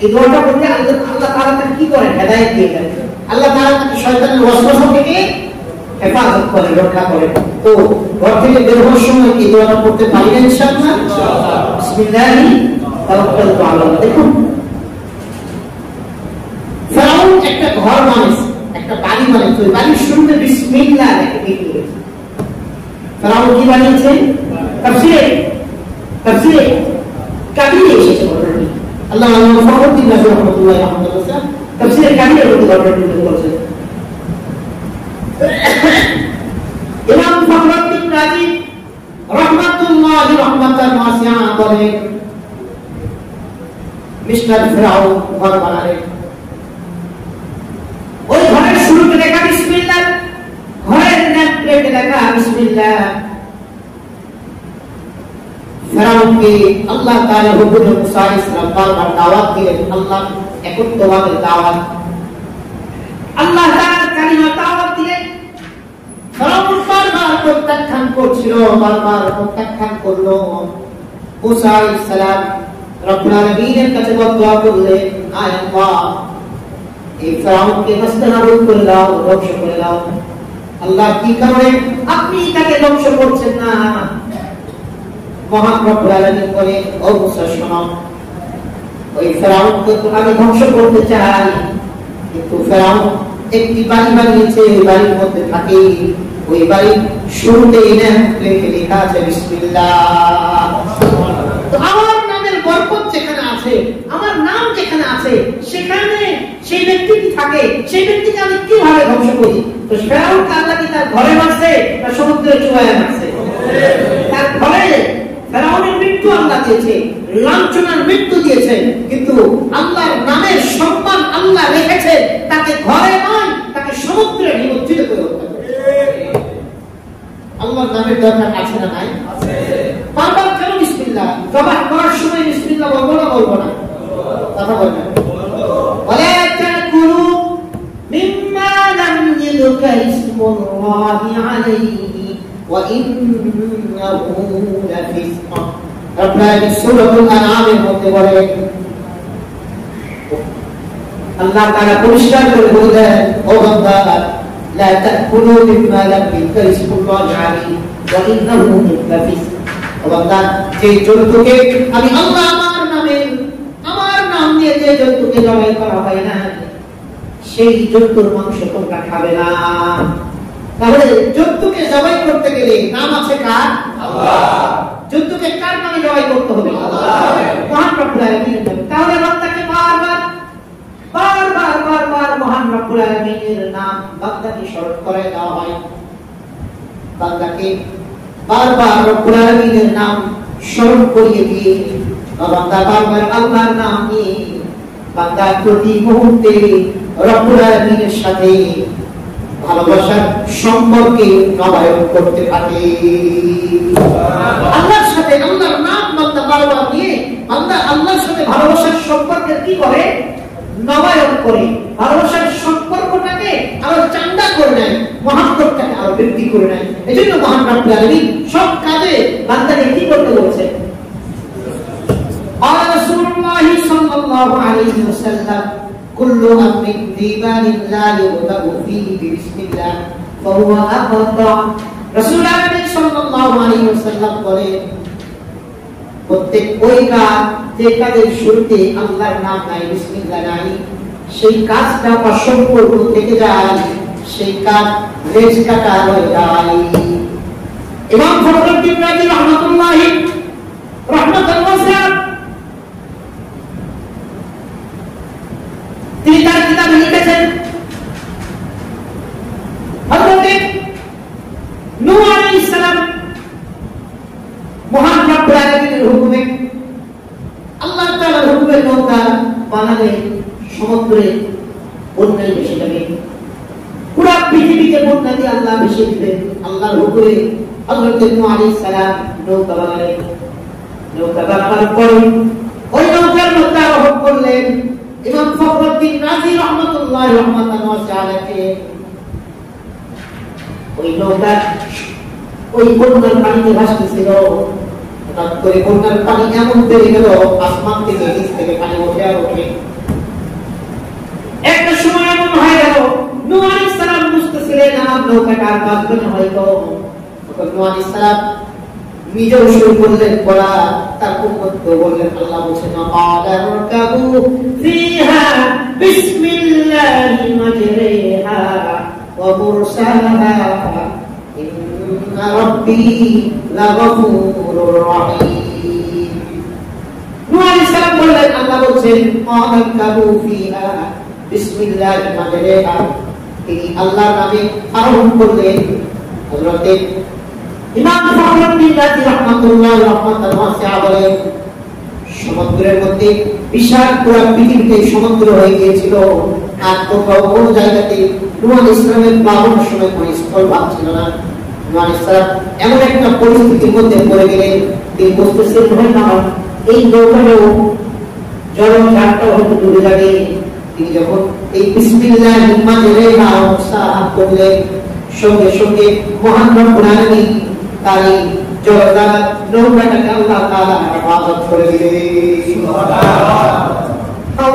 [SPEAKER 1] এই দোয়াটা বলতে আল্লাহ তাআলা তাকে কি করে? হেদায়েত দিয়ে দেন। আল্লাহ তাআলা তাকে শয়তানের ওয়াসওয়াসা থেকে হেফাজত করে, রক্ষা করে। তো ঘর থেকে বের হওয়ার সময় কি দোয়াটা পড়তে পারি না ইনশাআল্লাহ? বিসমিল্লাহি তাওয়াক্কালতু আলাল্লাহ। দেখুন ফেরাউন একটা ঘর বানিয়েছে, একটা বাড়ি বানিয়েছে, ওই বাড়ির শুরুতে বিসমিল্লাহ লিখে ফেরাউন কি বানিয়েছে? তাফসীরে কাবিরে এসেছে ঘটনাটি। আল্লামা ফখরুদ্দীন রাজি রাহমাতুল্লাহি আলাইহি তাফসীরে কাবিরের মধ্যে ঘটনাটি উল্লেখ করেছেন। ইমাম ফখরুদ্দীন রাজি রাহমাতুল্লাহি রাহমাতান ওয়াসিআ বলেন মিস্টার ফেরাউন ঘর বানালেন, ওই ঘরের শুরুতে লেখা বিসমিল্লাহ, ঘরের নেটে লেখা বিসমিল্লাহ। ফেরাউনকে আল্লাহ তাআলা হুজুর মুসা আলাইহিস সালাম বারবার দাওয়াত দিলেন, আল্লাহ একত্ববাদের দাওয়াত, আল্লাহ তাআলার কালিমা দাওয়াত দিলেন। ফেরাউন বারবার প্রত্যাখ্যান করছিল, করলো। মুসা আলাইহিস সালাম রব্বুল আলামিনের কাছে দোয়া করলেন, আয় আল্লাহ এই ফেরাউনকে নাস্তানাবুদ করে দাও, ধ্বংস করে দাও। আল্লাহ কি কারণে আপনি তাকে ধ্বংস করছেন না? মহান রব্বুল আলামিন বলে, ও মুসা শোনো, ওই ফেরাউনকে আমি ধ্বংস করতে চাই, কিন্তু ফেরাউন একটি বাড়ি বানিয়েছে, ওই বাড়ির মধ্যে থাকে, ওই বাড়ির শুরুতেই লেখা আছে বিসমিল্লাহ। তো আমার নামের বরকত যেখানে আছে, আমার নাম যেখানে আছে, সেখানে সেই ব্যক্তি কি থাকে, সেই ব্যক্তিকে আমি কিভাবে ধ্বংস করি? তো ফেরাউন আল্লাহ কি তার ঘরে মারছে না সমুদ্রের চুবায় মারছে? তার ঘরে ফেরাউনের মৃত্যু আল্লাহ দিয়েছে, লাঞ্ছনার মৃত্যু দিয়েছে, কিন্তু আল্লাহর নামের সম্মান আল্লাহ রেখেছে, তাকে ঘরে নয়, তাকে সমুদ্রে নিমজ্জিত করে হত্যা করে। আল্লাহর নামের দরকার আছে না নাই? আছে। বারবার কেন বিসমিল্লাহ? জবাহ করার সময় বিসমিল্লাহ বলবো না? কথা বলবেন। ওয়ালা তাকুলু মিম্মা লাম ইযকার ইসমুল্লাহি আলাইহি ওয়া ইন্নাহু লাফিসক। আপনারা সূরাতুল আনআমের মধ্যে বলেন, আল্লাহ তাআলা পরিষ্কার করে বলেন, ও বান্দা লা তাকুলু মিম্মা লাম ইযকার ইসমুল্লাহি আলাইহি ওয়া ইন্নাহু লাফিসক। ও বান্দা যে জন্তুকে আমি আল্লাহ আমার নাম নিয়ে যে জন্তুকে জবাই করা হয় না, সেই জন্তুর মাংস তোমরা খাবে না। তাহলে জন্তুকে জবাই করতে গেলে নাম আছে কার? আল্লাহ। জন্তুকে কার নামে জবাই করতে হবে? আল্লাহ। মহান রব্বুল আলামিনের নামে। তাহলে বান্দাকে বারবার মহান রব্বুল আলামিনের নাম বান্দাকে স্মরণ করে দেওয়া হয়। বান্দাকে বারবার রব্বুল আলামিনের নাম স্মরণ করিয়ে দিয়ে বান্দা বারবার আল্লাহর নাম নিয়ে বান্দা প্রতি মুহূর্তে রব্বুল আলামিনের সাথে ভালোবাসার সম্পর্কে নবায়ন করতে থাকে। আল্লাহর সাথে আল্লাহর নাম বান্দা বারবার নিয়ে বান্দা আল্লাহর সাথে ভালোবাসার সম্পর্কের কি করে? নবায়ন করে। ভালোবাসার সম্পর্কটাকে আরো চাঙ্গা করে নেয়, মহাব্বতটাকে আরো বৃদ্ধি করে নেয়। এজন্য মহান রব্বুল আলামিন সব কাজে বান্দাকে কি করতে বলেছে? সাল্লাল্লাহু আলাইহি ওয়াসাল্লাম কুল্লু আমরিন দিবানিন লা ইউদাউ ফীহি বিসমিল্লাহ ফাহুয়া আখতা। রাসূলুল্লাহ সাল্লাল্লাহু আলাইহি ওয়াসাল্লাম বলেন, প্রত্যেক ওই কাজ যে কাজের শুরুতে আল্লাহর নাম নাই, বিসমিল্লাহ নাই, সেই কাজটা অসম্পূর্ণ থেকে যায়, সেই কাজ রেজ কাটা হয়ে যায়। ইমাম ফখরুদ্দীন রাজি রাহমাতুল্লাহি রাহমাতাল ওয়াসিআ তিনি তার কিতাবে লিখেছেন, হযরত নূহ আলাইহিস সালাম মহান রব্বুল আলামিনের হুকুমে আল্লাহ তাআলার হুকুমে নৌকা বানালে সমুদ্রে বন্যায় ভেসে যাবে, পুরো পৃথিবীকে বন্যা দিয়ে আল্লাহ ভেসে দিবেন। আল্লাহর হুকুমে হযরত নূহ আলাইহিস সালাম নৌকা বানালেন। নৌকা বানানোর পর ওই নৌকার মধ্যে আরোহণ করলেন। ইমাম ফখরুদ্দীন রাজি রাহমাতুল্লাহি রাহমাতান ওয়াসিআ ওই নৌকা ওই বন্যার পানিতে ভাসতেছিল। হঠাৎ করে বন্যার পানি এমন বেড়ে গেল, আসমান থেকে নিচ থেকে পানি উঠে আর ওঠে। একটা সময় এমন হয়ে গেল, নূহ আলাইহিস সালাম বুঝতেছিলেন আমার নৌকাটা আর বাঁচবে না হয়তো। তখন নূহ আলাইহিস সালাম নিজেও শুরু করলেন বলা, তার উম্মতকে বললেন, আল্লাহ বলেছেন আলারকাবু ফিহা বিসমিল্লাহি মাজরিহা ওয়া মুরসালাহা ইন্না রাব্বি লাগফুরুর রহিম। নূহ আলাইহিস সালাম বললেন, আল্লাহ বলেছেন আলারকাবু ফিহা বিসমিল্লাহি মাজরিহা, তিনি আল্লাহর নামে আরোহণ করলেন। হযরত ইমাম ফখরুদ্দীন রাজি রাহমাতুল্লাহি রাহমাতাল ওয়াসিআ বলেন, সমুদ্রের মধ্যে বিশাল পুরো পৃথিবীতে সমুদ্র হয়ে গিয়েছিল, আর কোথাও কোনো জায়গাতে নূহ আলাইহিস সালামের বাবুর সময় কোনো স্থল ভাব ছিল না। নূহ আলাইহিস সালাম এমন একটা পরিস্থিতির মধ্যে পড়ে গেলেন, তিনি বুঝতেছেন হয়তো এই নৌকাটাও জলযানটা হয়তো ডুবে যাবে। তিনি যখন এই বিসমিল্লাহি মাজরিহা মুসাহাব করলেন, সঙ্গে সঙ্গে মহান রব্বুল আলামিন তার এই জলযান নৌকাটাকে আল্লাহ তাআলা হেফাজত করে দিলেন। সুবহানাল্লাহ।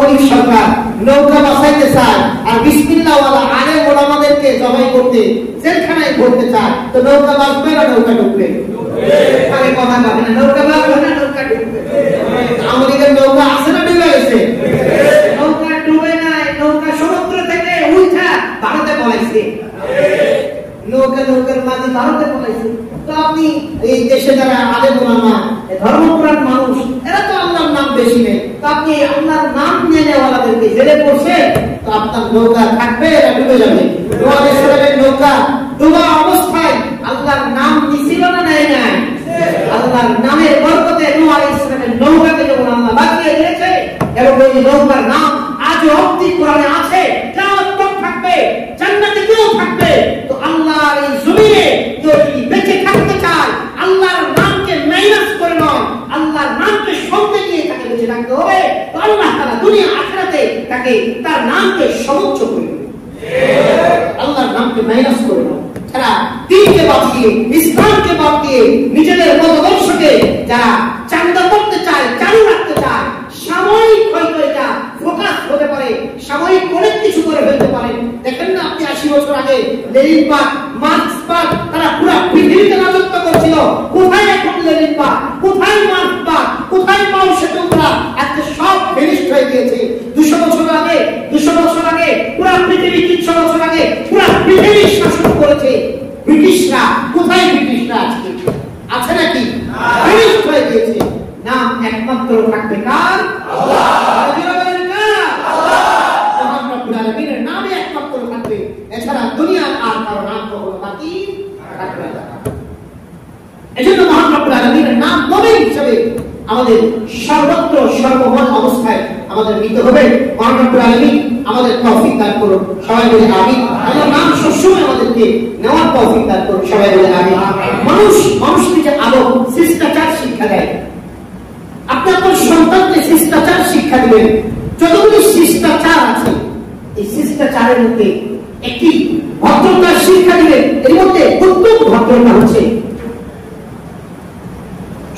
[SPEAKER 1] ওই সরকার নৌকা বাঁচাইতে চায় আর বিসমিল্লাহ ওয়ালা আলেম ওলামাদেরকে জবাই করতে জেলখানায় ভরতে চায়, তো নৌকা বাঁচবে না নৌকা ডুববে? আরে কথা বলে না, নৌকা বাঁচবে না নৌকা ডুববে? আমাদের নৌকা আছে না ডুবে গেছে? নৌকা ডুবে নাই, নৌকা সমুদ্র থেকে উঠা ভারতে পলাইছে। নৌকার মাঝে ভারতে পলাইছে। তো আপনি এই দেশে যারা আলেম ওলামা ধর্মপ্রাণ মানুষ, এরা তো আল্লাহর নাম বেশি নেই, তো আপনি আল্লাহর নাম নিয়ে নেওয়ালাদেরকে জেলে পড়ছে, তো আপনার নৌকা থাকবে না ডুবে যাবে? নূহ আলাইহিস সালামের নৌকা ডুবা অবস্থায় আল্লাহর নাম নিছিল না নেয় নাই? আল্লাহর নামের বরকতে নূহ আলাইহিস সালামের নৌকাকে যখন আল্লাহ বাঁচিয়ে দিয়েছে, এবং ওই নৌকার নাম আজও অব্দি কোরআনে আছে, কিয়ামত পর্যন্ত থাকবে, জান্নাতে কেউ থাকবে। তো আল্লাহর এই জমিনে যদি বেঁচে থাকতে চায়, আল্লাহর নামকে মাইনাস করে নয়, আল্লাহর নামকে সঙ্গে নিয়ে তাকে বেঁচে থাকতে হবে। তো আল্লাহ তাআলা দুনিয়া আখিরাতে তাকে তার নামকে সর্বোচ্চ করে দেবে। আল্লাহর নামকে মাইনাস করে নয়, যারা দ্বীনকে বাদ দিয়ে, ইসলামকে বাদ দিয়ে, নিজেদের মতাদর্শকে যারা চাঙ্গা করতে চায়, চালু রাখতে চায়, সাময়িক হয়তো এটা ফোকাস হতে পারে, সাময়িক অনেক কিছু করে ফেলতে পারে। দেখেন না আপনি 80 বছর আগে লেনিন পার্ক, মার্কস পার্ক, তারা পুরো পৃথিবীতে রাজত্ব করছিল। কোথায় এখন লেনিন পার্ক, কোথায় মার্কস পার্ক, কোথায় মাও সেতুরা? আজকে সব ফিনিশড হয়ে গিয়েছে। 200 বছর আগে পুরো পৃথিবী, 300 বছর আগে পুরো পৃথিবী শাসন করেছে ব্রিটিশরা। কোথায় ব্রিটিশরা আজকে আছে নাকি? ফিনিশড হয়ে গিয়েছে। নাম একমাত্র থাকবে কার? আল্লাহ। নামে একমাত্র থাকবে, এছাড়া দুনিয়ার আর কারো নাম কখনো বাকি থাকবে না। এজন্য মহান রব্বুল আলামিনের নাম নবী হিসেবে আমাদের সর্বত্র সর্বময় অবস্থায় আমাদের নিতে হবে। মহান রব্বুল আলামিন আমাদের তৌফিক দান করুন, সবাই বলে আমিন। আল্লাহর নাম সবসময় আমাদেরকে নেওয়ার তৌফিক দান করুন, সবাই বলে আমিন। মানুষকে যে আলো শিষ্টাচার শিক্ষা দেয়, আপনি আপনার সন্তানকে শিষ্টাচার শিক্ষা দিবেন। যতগুলি শিষ্টাচার আছে, এই শিষ্টাচারের মধ্যে একটি ভদ্রতার শিক্ষা দিবেন। এর মধ্যে উত্তম ভদ্রতা হচ্ছে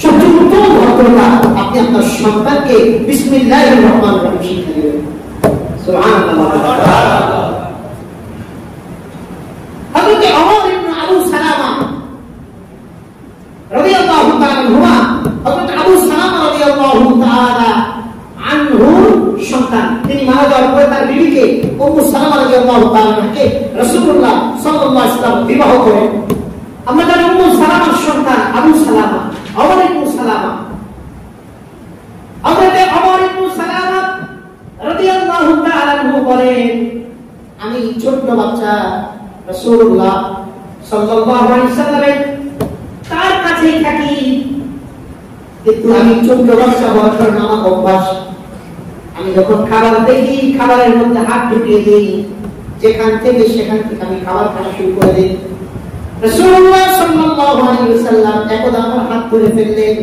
[SPEAKER 1] সবচেয়ে উত্তম ভদ্রতা, আপনি আপনার সন্তানকে বিসমিল্লাহির রহমানির রহিম শিক্ষা দিবেন। সুবহানাল্লাহ। হযরত ওমর ইবনে আবু সালামা রাদিয়াল্লাহু তাআলা আনহুমা, হযরত আবু সালামা রাদিয়াল্লাহু তাআলা আনহুর সন্তান, তিনি মারা যাওয়ার পরে তার বিবিকে উম্মু সালামা রাদিয়াল্লাহু তাআলা আনহাকে রাসূলুল্লাহ সাল্লাল্লাহু আলাইহি ওয়াসাল্লাম বিবাহ করেন। আমরা জানি উম্মু সালামার সন্তান আবু সালামা, ওমর ইবনে সালামা। হযরত ওমর ইবনে সালামা রাদিয়াল্লাহু তাআলা আনহু বলেন, আমি ছোট বাচ্চা রাসূলুল্লাহ সাল্লাল্লাহু আলাইহি ওয়াসাল্লামের তার কাছেই থাকি, কিন্তু আমি ছোট বাচ্চা হওয়ার কারণে আমার অভ্যাস, আমি যখন খাবার দেখি খাবারের মধ্যে হাত ঢুকিয়ে দিই, যেখান থেকে সেখান থেকে আমি খাবার খাওয়া শুরু করে দিই। রাসূলুল্লাহ সাল্লাল্লাহু আলাইহি ওয়াসাল্লাম একদা আমার হাত ধরে ফেললেন,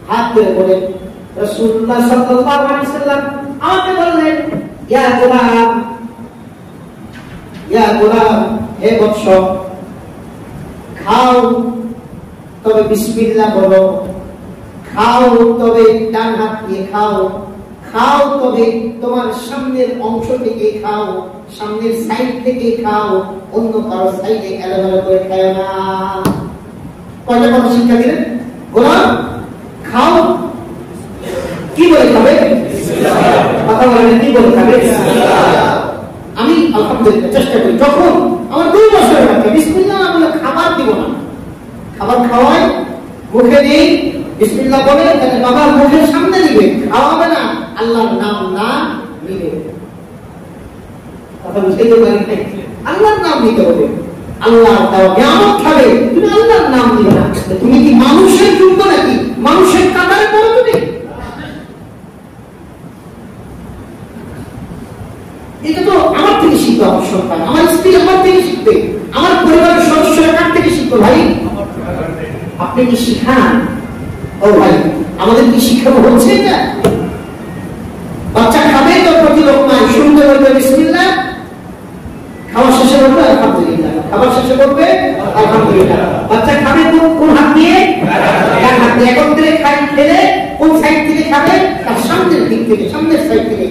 [SPEAKER 1] হাত ধরে বলেন, রাসূলুল্লাহ সাল্লাল্লাহু আলাইহি ওয়াসাল্লাম আমাকে বললেন, ইয়া গোলাম, ইয়া গোলাম, হে বৎস, খাও তবে বিসমিল্লাহ বলো, খাও তবে ডান হাত দিয়ে খাও, খাও তবে তোমার সামনের অংশ থেকে খাও, সামনের সাইড থেকে খাও, অন্য কারো সাইডে এলোমেলো করে খাও না। কয়টা কথা শিক্ষা দিলেন? গোলাম খাও, কি বলে খাবে? কথা বলেন, কি বলে খাবে? আমি আলহামদুলিল্লাহ চেষ্টা করি, যখন আমার 2 বছরের বাচ্চা বিসমিল্লাহ না বলে খাবার দিব না, খাবার খাওয়াই মুখে নেই, বিসমিল্লাহ বলে তাহলে বাবার মুখের সামনে দিবে, খাওয়াবে না, আল্লাহর নাম না নিবে। কথা বুঝতে পারি? আল্লাহর নাম নিতে হবে, আল্লাহ দেওয়া নিয়ামত খাবে, তুমি আল্লাহর নাম দিবে না। তুমি কি মানুষের যোগ্য নাকি? মানুষের কাতারে পড়ো তুমি? এটা তো আমার থেকে শিখবে, আমার সন্তান, আমার স্ত্রী আমার থেকে শিখবে, আমার পরিবারের সদস্যরা কার থেকে শিখবে? ভাই আপনি কি শিখান? ও ভাই আমাদের কি শিখানো হচ্ছে? এটা বাচ্চা খাবে তো প্রতি লোকমায় শুনতে বলবে বিসমিল্লাহ, খাওয়া শেষে বলবে আলহামদুলিল্লাহ, খাবার শেষে বলবে আলহামদুলিল্লাহ। বাচ্চা খাবে কোন হাত দিয়ে? ডান হাত দিয়ে। একত্রে খাই খেলে কোন সাইড থেকে খাবে? তার সামনের দিক থেকে, সামনের সাইড থেকে।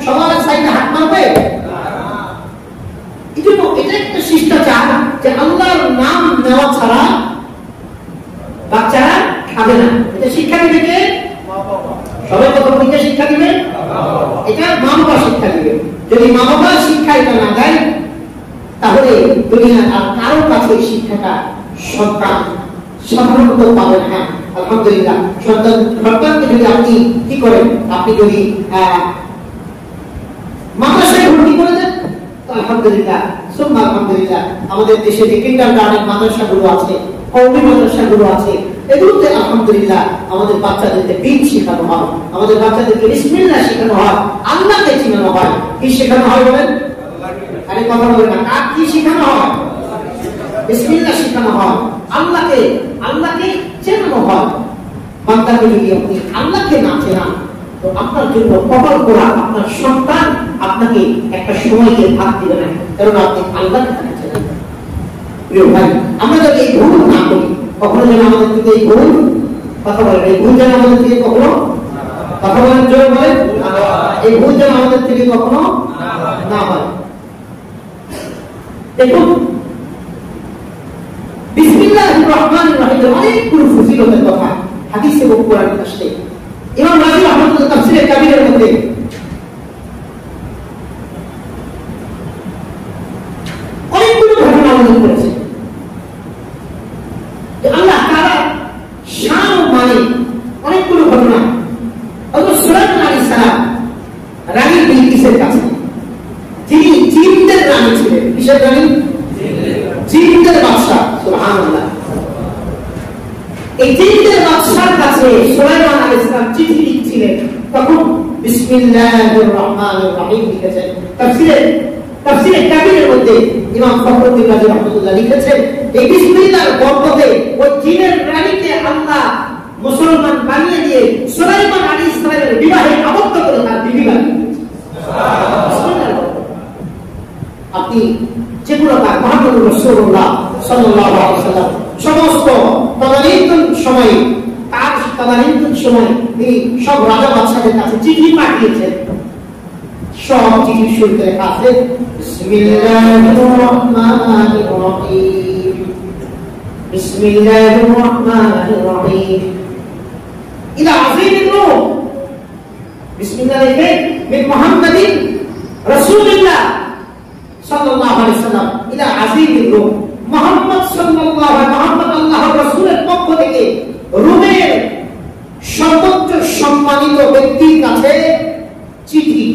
[SPEAKER 1] সবার সাইডে হাত মারবে? এটা একটা শিষ্টাচার যে আল্লাহর নাম নেওয়া ছাড়া বাচ্চারা খাবে না। এটা শিক্ষা দিবে কে? সবাই কথা বলতে শিক্ষা দিবে, এটা মা বাবা শিক্ষা দিবে। যদি মা বাবা শিক্ষা এটা না দেয় তাহলে দুনিয়ার আর কারোর কাছে শিক্ষাটা সন্তান সাধারণত পাবে না। আলহামদুলিল্লাহ সন্তানকে যদি আপনি কি করেন, আপনি যদি মাদ্রাসায় ভর্তি করে দেন আলহামদুলিল্লাহ, সুবহান আলহামদুলিল্লাহ। আমাদের দেশে যে কিন্ডারগার্টেন মাদ্রাসাগুলো আছে, কওমি মাদ্রাসাগুলো আছে, এগুলোতে আলহামদুলিল্লাহ আমাদের বাচ্চাদেরকে দ্বীন শেখানো হয়, আমাদের বাচ্চাদেরকে বিসমিল্লাহ শেখানো হয়, আল্লাহকে চিনানো হয়। কি শেখানো হয় বলেন? আরে কথা বলেন না, আর কি শেখানো হয়? বিসমিল্লাহ শেখানো হয়, আল্লাহকে চেনানো হয়। বান্দাকে যদি আপনি আল্লাহকে না চেনান তো আপনার জন্য কপাল পোড়া, আপনার সন্তান আপনাকে একটা সময়কে ভাগ দিবে না, কারণ আপনি আল্লাহকে চেনেন। প্রিয় ভাই, আমরা যদি এই ভুল না করি, কখনো যেন আমাদের থেকে এই ভুল, কথা বলেন, এই ভুল যেন আমাদের থেকে কখনো, কথা বলেন, জোরে বলেন, এই ভুল যেন আমাদের থেকে কখনো না হয়। দেখুন বিসমিল্লাহির রহমানির রহিমের অনেকগুলো ফজিলতের কথা হাদিসে এবং কোরআনে আসছে। ইমাম রাজি রাহমাতুল্লাহ তাফসীরে কাবীরের মধ্যে অনেকগুলো ঘটনা উল্লেখ করেছে যে আল্লাহ তাআলা শান ও মানে অনেকগুলো ঘটনা। হযরত সুলাইমান আলাইহিস সালাম রানী বিলকিসের কাছে, যিনি জিনদের রানী ছিলেন। কিসের রানী? জিনদের বাদশা। সুবহানাল্লাহ। এই জিনদের বাদশার কাছে সুলাইমান আলাইহিস সালাম চিঠি লিখছিলেন, তখন বিসমিল্লাহির রহমানির রহিম লিখেছেন। তাফসীরে কাবীরের মধ্যে ইমাম ফখরুদ্দীন রাজি রাহমাতুল্লাহ লিখেছেন, এই বিসমিল্লাহর বরকতে ওই জিনের রানীকে আল্লাহ মুসলমান বানিয়ে দিয়ে সুলাইমান আলাইহিস সালামের বিবাহে আবদ্ধ করে তার বিবি বানিয়ে দিয়েছেন। সুবহানাল্লাহ। আপনি যেগুলো তার মুহাম্মদুর রাসূলুল্লাহ সাল্লাল্লাহু আলাইহি ওয়াসাল্লাম সমস্ত তদানীন্তন সময় তিনি সব রাজা বাদশাদের কাছে চিঠি পাঠিয়েছেন। সব চিঠির শুরুতে লেখা আছে বিসমিল্লাহির রহমানির রহিম, বিসমিল্লাহির রহমানির রহিম ইলা আযীমির রূম, বিসমিল্লাহ লিখে মিন মুহাম্মাদিন রাসূলিল্লাহ সাল্লাল্লাহু আলাইহি ওয়াসাল্লাম ইলা আযীমির রূম, মুহাম্মদ সাল্লাল্লাহু আলাইহি মুহাম্মদ আল্লাহর রাসূলের পক্ষ থেকে রোমের সর্বোচ্চ সম্মানিত ব্যক্তির কাছে চিঠি।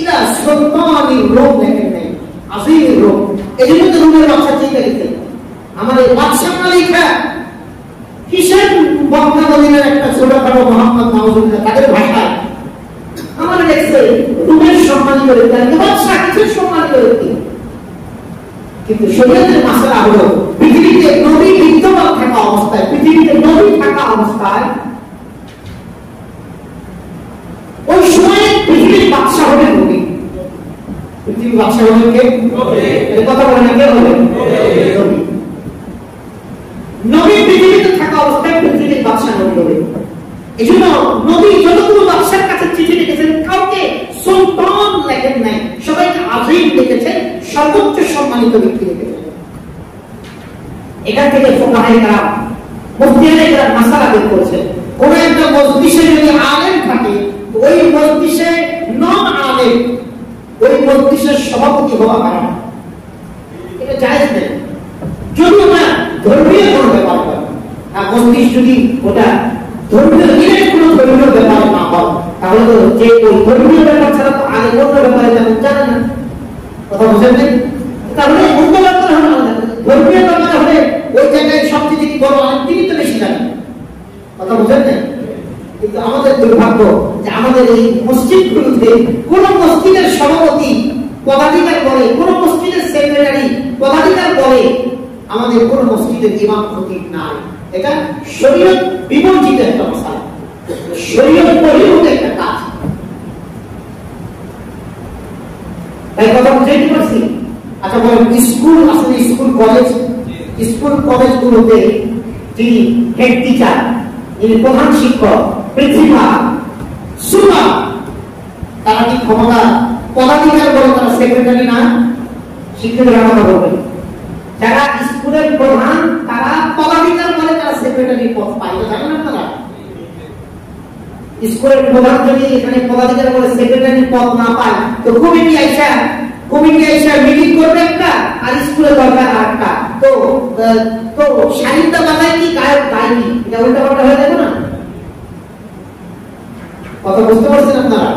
[SPEAKER 1] ইলা সুলতানির রূম লেখেন নাই, আযীমির রূম। এজন্য তো রোমের বাদশা চিঠি লিখতেন। আমাদের বাদশা না লেখা কিসের বক্তা মদিনার একটা ছোটখাটো মোহাম্মদ নাউজুবিল্লাহ তাদের ভাষায় আমার লেখছে রোমের সম্মানিত ব্যক্তি, বাদশা কিসের সম্মানিত ব্যক্তি। কিন্তু শরীয়তের মাসলা হলো পৃথিবীতে নবী বিদ্যমান থাকা অবস্থায়, পৃথিবীতে নবী থাকা অবস্থায় ওই সময়ে পৃথিবীর বাদশা হবে নবী। পৃথিবীর বাদশা হবে কে? এই কথা বলে না, কে হবে? নবী। নবী পৃথিবীতে থাকা অবস্থায় পৃথিবীর বাদশা নবী হবে। এই জন্য নবী যতগুলো বাদশার কাছে চিঠি লিখেছেন কাউকে সুলতান লেখেন নাই, সবাইকে আযীম লিখেছেন, সর্বোচ্চ সম্মানিত ব্যক্তি লিখেছেন। এখান থেকে ফুকাহায়ে কেরাম মুফতিয়ানে কেরাম মাসালা বের করেছেন। কোন একটা মজলিসে যদি আলেম থাকে, ওই মজলিসে নন আলেম ওই মজলিসের সভাপতি হওয়া হারাম, এটা জায়েজ নেই। যদিও না ধর্মীয় কোনো ব্যাপার হয়, আর মজলিস যদি ওটা ধর্মীয় দিনের কোনো ধর্মীয় ব্যাপার না হয়, তাহলে তো যে ওই ধর্মীয় ব্যাপার ছাড়া তো আগে অন্য ব্যাপারে তেমন জানে না। কথা বুঝেন নাই? তাহলে অন্য ব্যাপারে হবে না, ধর্মীয় ব্যাপারে হলে ওই জায়গায় সবচেয়ে যিনি বড় আলেম তিনি তো বেশি জানেন। কথা বুঝেন নাই? কিন্তু আমাদের দুর্ভাগ্য যে আমাদের এই মসজিদগুলোতে কোন মসজিদের সভাপতি পদাধিকার বলে, কোন মসজিদের সেক্রেটারি পদাধিকার বলে, আমাদের কোন মসজিদের ইমাম খতিব নাই। এটা শরীয়ত বিবর্জিত একটা মাসালা, শরীয়ত বহির্ভূত একটা কাজ। তাই কথা বুঝাইতে পারছি? আচ্ছা বলেন, স্কুল আসলে স্কুল কলেজগুলোতে যিনি হেড টিচার, যিনি প্রধান শিক্ষক, প্রিন্সিপাল, সুপার, তারা কি ক্ষমতা পদাধিকার বলে তারা সেক্রেটারি না? শিক্ষকেরা কথা বলবেন, যারা স্কুলের প্রধান তারা পদাধিকার বলে তারা সেক্রেটারি পদ পায়, জানেন আপনারা? স্কুলের প্রধান যদি এখানে পদাধিকার বলে সেক্রেটারি পদ না পায়, তো কমিটি আইসা মিটিং করবে একটা, আর স্কুলের দরকার আরেকটা। তো সাহিত্যা বাজায় কি গায়ক গায়নি, এটা উল্টা পাল্টা হয়ে যাবে না? কথা বুঝতে পারছেন আপনারা?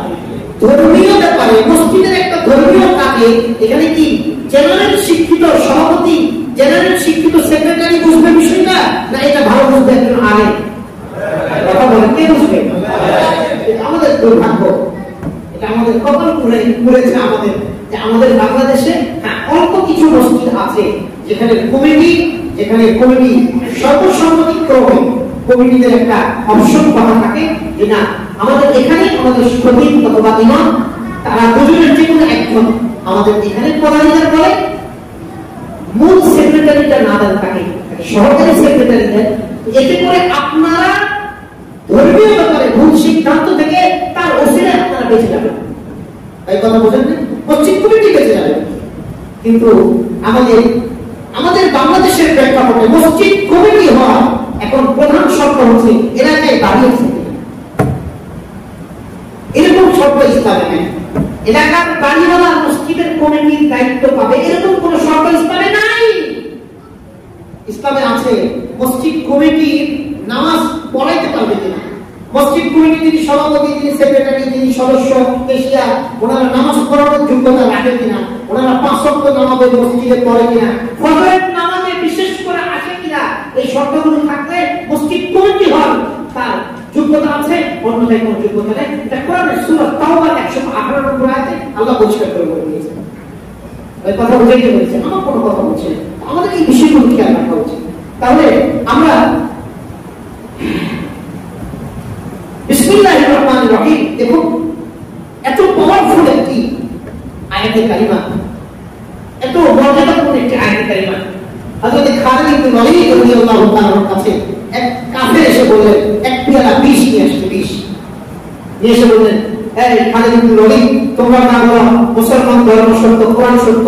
[SPEAKER 1] ধর্মীয় ব্যাপারে মসজিদের একটা ধর্মীয় কাজে এখানে কি জেনারেল শিক্ষিত সভাপতি, জেনারেল শিক্ষিত সেক্রেটারি বুঝবে বিষয়টা, না এটা ভালো বুঝবে একজন আলেম? কথা বলেন, কে বুঝবে? আমাদের দুর্ভাগ্য, এটা আমাদের কপাল করেছে আমাদের, যে আমাদের বাংলাদেশে অল্প কিছু মসজিদ আছে যেখানে কমিটি সর্বসম্মতিক্রমে কমিটিদের একটা অপশন করা থাকে যে না, আমাদের এখানে আমাদের খতিব অথবা ইমাম তারা দুজনের যে কোনো একজন আমাদের এখানে পদাধিকার বলে, মূল সেক্রেটারিটা না দেন থাকে, সহকারী সেক্রেটারি দেন। এতে করে আপনারা ধর্মীয় ব্যাপারে ভুল সিদ্ধান্ত থেকে তার ওসিলায় আপনারা বেঁচে যাবেন। এই কথা বোঝেন না? মসজিদ কমিটি বেঁচে যাবে। কিন্তু আমাদের বাংলাদেশের প্রেক্ষাপটে মসজিদ কমিটি হওয়া এখন প্রধান শর্ত হচ্ছে এলাকায় দাঁড়িয়েছে, এরকম শর্ত ইসলামে নেই। এলাকার বাড়িওয়ালা মসজিদের কমিটির দায়িত্ব পাবে, এরকম কোন শর্ত ইসলামে নাই। ইসলামে আছে মসজিদ কমিটি নামাজ পড়াইতে পারবে কিনা, মসজিদ কমিটি যিনি সভাপতি, যিনি সেক্রেটারি, যিনি সদস্য, কেশিয়ার, ওনারা নামাজ পড়ানোর যোগ্যতা রাখে কিনা, ওনারা 5 ওয়াক্ত নামাজে মসজিদে পড়ে কিনা, ফজরের নামাজে বিশেষ করে আসে কিনা, এই শর্তগুলো থাকলে মসজিদ কমিটি হল তার যোগ্যতা আছে, অন্যথায় কোনো যোগ্যতা নেই। এটা কোরআনের সূরা তাওবার 118 নম্বর আয়াতে আল্লাহ পরিষ্কার করে বলে দিয়েছেন। এই কথা বুঝাইতে বলেছে, আমার কোনো কথা বলছে না। আমাদের এই বিষয়গুলো খেয়াল রাখা উচিত। তাহলে আমরা বিসমিল্লাহির রহমানির রহিম, দেখুন এত পাওয়ারফুল একটি আয়াতে কারিমা, এত মর্যাদাপূর্ণ একটি আয়াতে কারিমা। হযরত খালিদ ইবনে ওয়ালিদ রাদিয়াল্লাহু তাআলার কাছে এক কাফের এসে বললেন, এক পেয়ালা নিয়ে এসে বললেন, এই খালিদ ইবনে ওলীদ, তোমরা না বলো মুসলমান ধর্ম সত্য, কোরআন সত্য,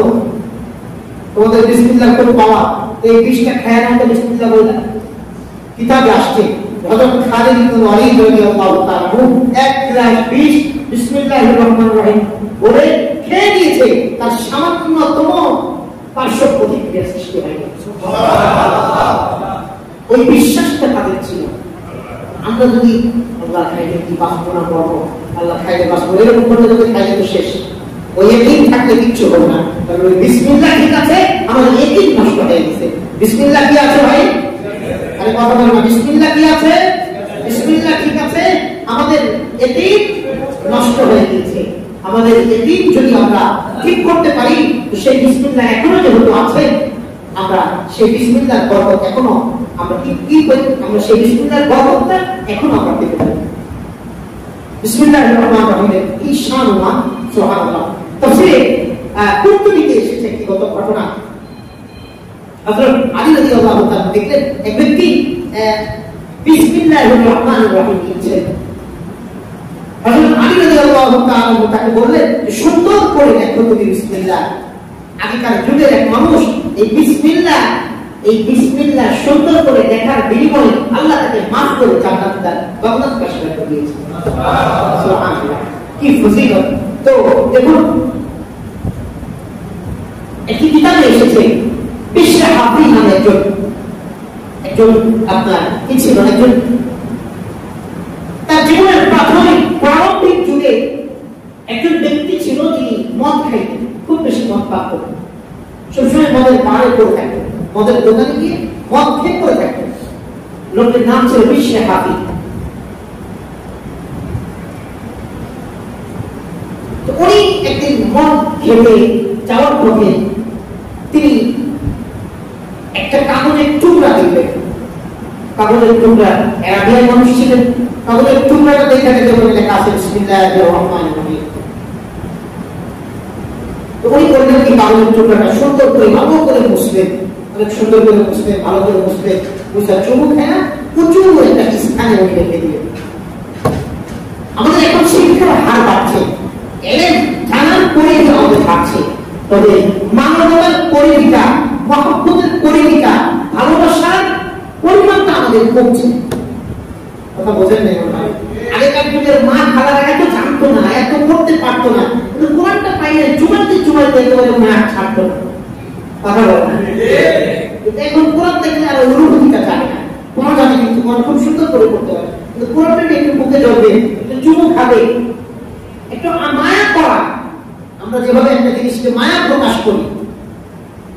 [SPEAKER 1] তোমাদের বিসমিল্লাহ কোন পাওয়া, এই বিষটা খেয়ে নাও, বিসমিল্লাহ বললেন। কিতাবে আসছে হযরত খালিদ ইবনে ওলীদ রাদিয়াল্লাহু তাআলা এক গ্লাস বিষ বিসমিল্লাহির রহমানির রহিম বলে খেয়ে নিয়েছে, তার সামান্যতম পার্শ্ব প্রতিক্রিয়া সৃষ্টি হয়নি। ওই বিশ্বাসটা তাদের ছিল। আমরা যদি আল্লাহ খাইলে কি বাঁচবো না করবো, আল্লাহ খাইলে বাঁচবো, এরকম করে যদি খাইলে তো শেষ, ওই একদিন থাকলে কিচ্ছু হবে না। কারণ ওই বিসমিল্লাহ ঠিক আছে, আমাদের একদিন নষ্ট হয়ে গেছে। বিসমিল্লাহ কি আছে ভাই? আরে কথা বলবো, বিসমিল্লাহ কি আছে? বিসমিল্লাহ ঠিক আছে, আমাদের একদিন নষ্ট হয়ে গেছে। আমাদের একদিন যদি আমরা ঠিক করতে পারি, তো সেই বিসমিল্লাহ এখনো যেহেতু আছে, আমরা সেই বিসমিল্লাহর বরকত এখনো আমরা কি করি, আমরা সেই বিসমিল্লাহর বরকতটা এখনো আমরা পেতে পারি। বিসমিল্লাহির রহমানির রহিম কি শান, সুবহানাল্লাহ। তাফসীরে কুরতুবীতে এসেছে কি কত ঘটনা। হযরত আলী রাদিয়াল্লাহু তাআলা দেখলেন এক ব্যক্তি বিসমিল্লাহির রহমানির রহিম লিখছেন। হযরত আলী রাদিয়াল্লাহু তাআলা তাকে বললেন, সুন্দর করে লেখো তুমি বিসমিল্লাহ। আগেকার যুগের এক মানুষ এই বিসমিল্লাহ সুন্দর করে লেখার বিনিময়ে আল্লাহ তাকে মাফ করে জান্নাত দান বাগদাদ কাশফ করে দিয়েছেন। সুবহানাল্লাহ, কি ফজিলত! তো দেখুন, একটি কিতাবে এসেছে বিশরা হাফি নামে একজন আপনার কি ছিল, একজন তার জীবনের প্রারম্ভিক যুগে একজন ব্যক্তি ছিল যিনি মদ খাইতেন, খুব বেশি মদ পান করতেন, সবসময় মদের বারে করে থাকতেন, মদের দোকানে গিয়ে মদ খেয়ে করে থাকতেন। লোকের নাম ছিল বিশরা হাফি। তো উনি একদিন মদ খেতে যাওয়ার পথে তিনি একটা কাগজের টুকরা দেখলেন। কাগজের টুকরা, আরবিয়ান মানুষ ছিলেন, কাগজের টুকরাটা দেখে লেখা আছে বিসমিল্লাহির রহমানির রহিম। তো উনি বললেন কি কাগজের টুকরাটা সুন্দর করে ভালো করে মুছলেন, অনেক সুন্দর করে মুছলেন, ভালো করে মুছলেন, মুছার চুমুক খেয়ে উঁচু একটা স্থানে উনি রেখে দিলেন। আমাদের এখন শিক্ষার হার বাড়ছে, এলেম জানার পরে আমাদের বাড়ছে, তবে মানবতার পরিধিকা, মহব্বতের পরিধিকা, ভালোবাসার পরিমাণটা আমাদের কমছে। কথা বোঝেন না? আগেকার যুগের মা খালারা এত জানতো না, এত করতে পারতো না, কিন্তু কোরআনটা পাইলে চুমাইতে একেবারে মা ছাড়তো না। কথা বলে না? এখন কোরআন দেখলে আর অনুভূতিটা জানে না। কোরআন জানে কিন্তু কোরআন খুব সুন্দর করে করতে পারে, কিন্তু কোরআনটা একটু মুখে ধরবে, একটু চুমু খাবে, একটু মায়া করা। আমরা যেভাবে একটা জিনিসকে মায়া প্রকাশ করি,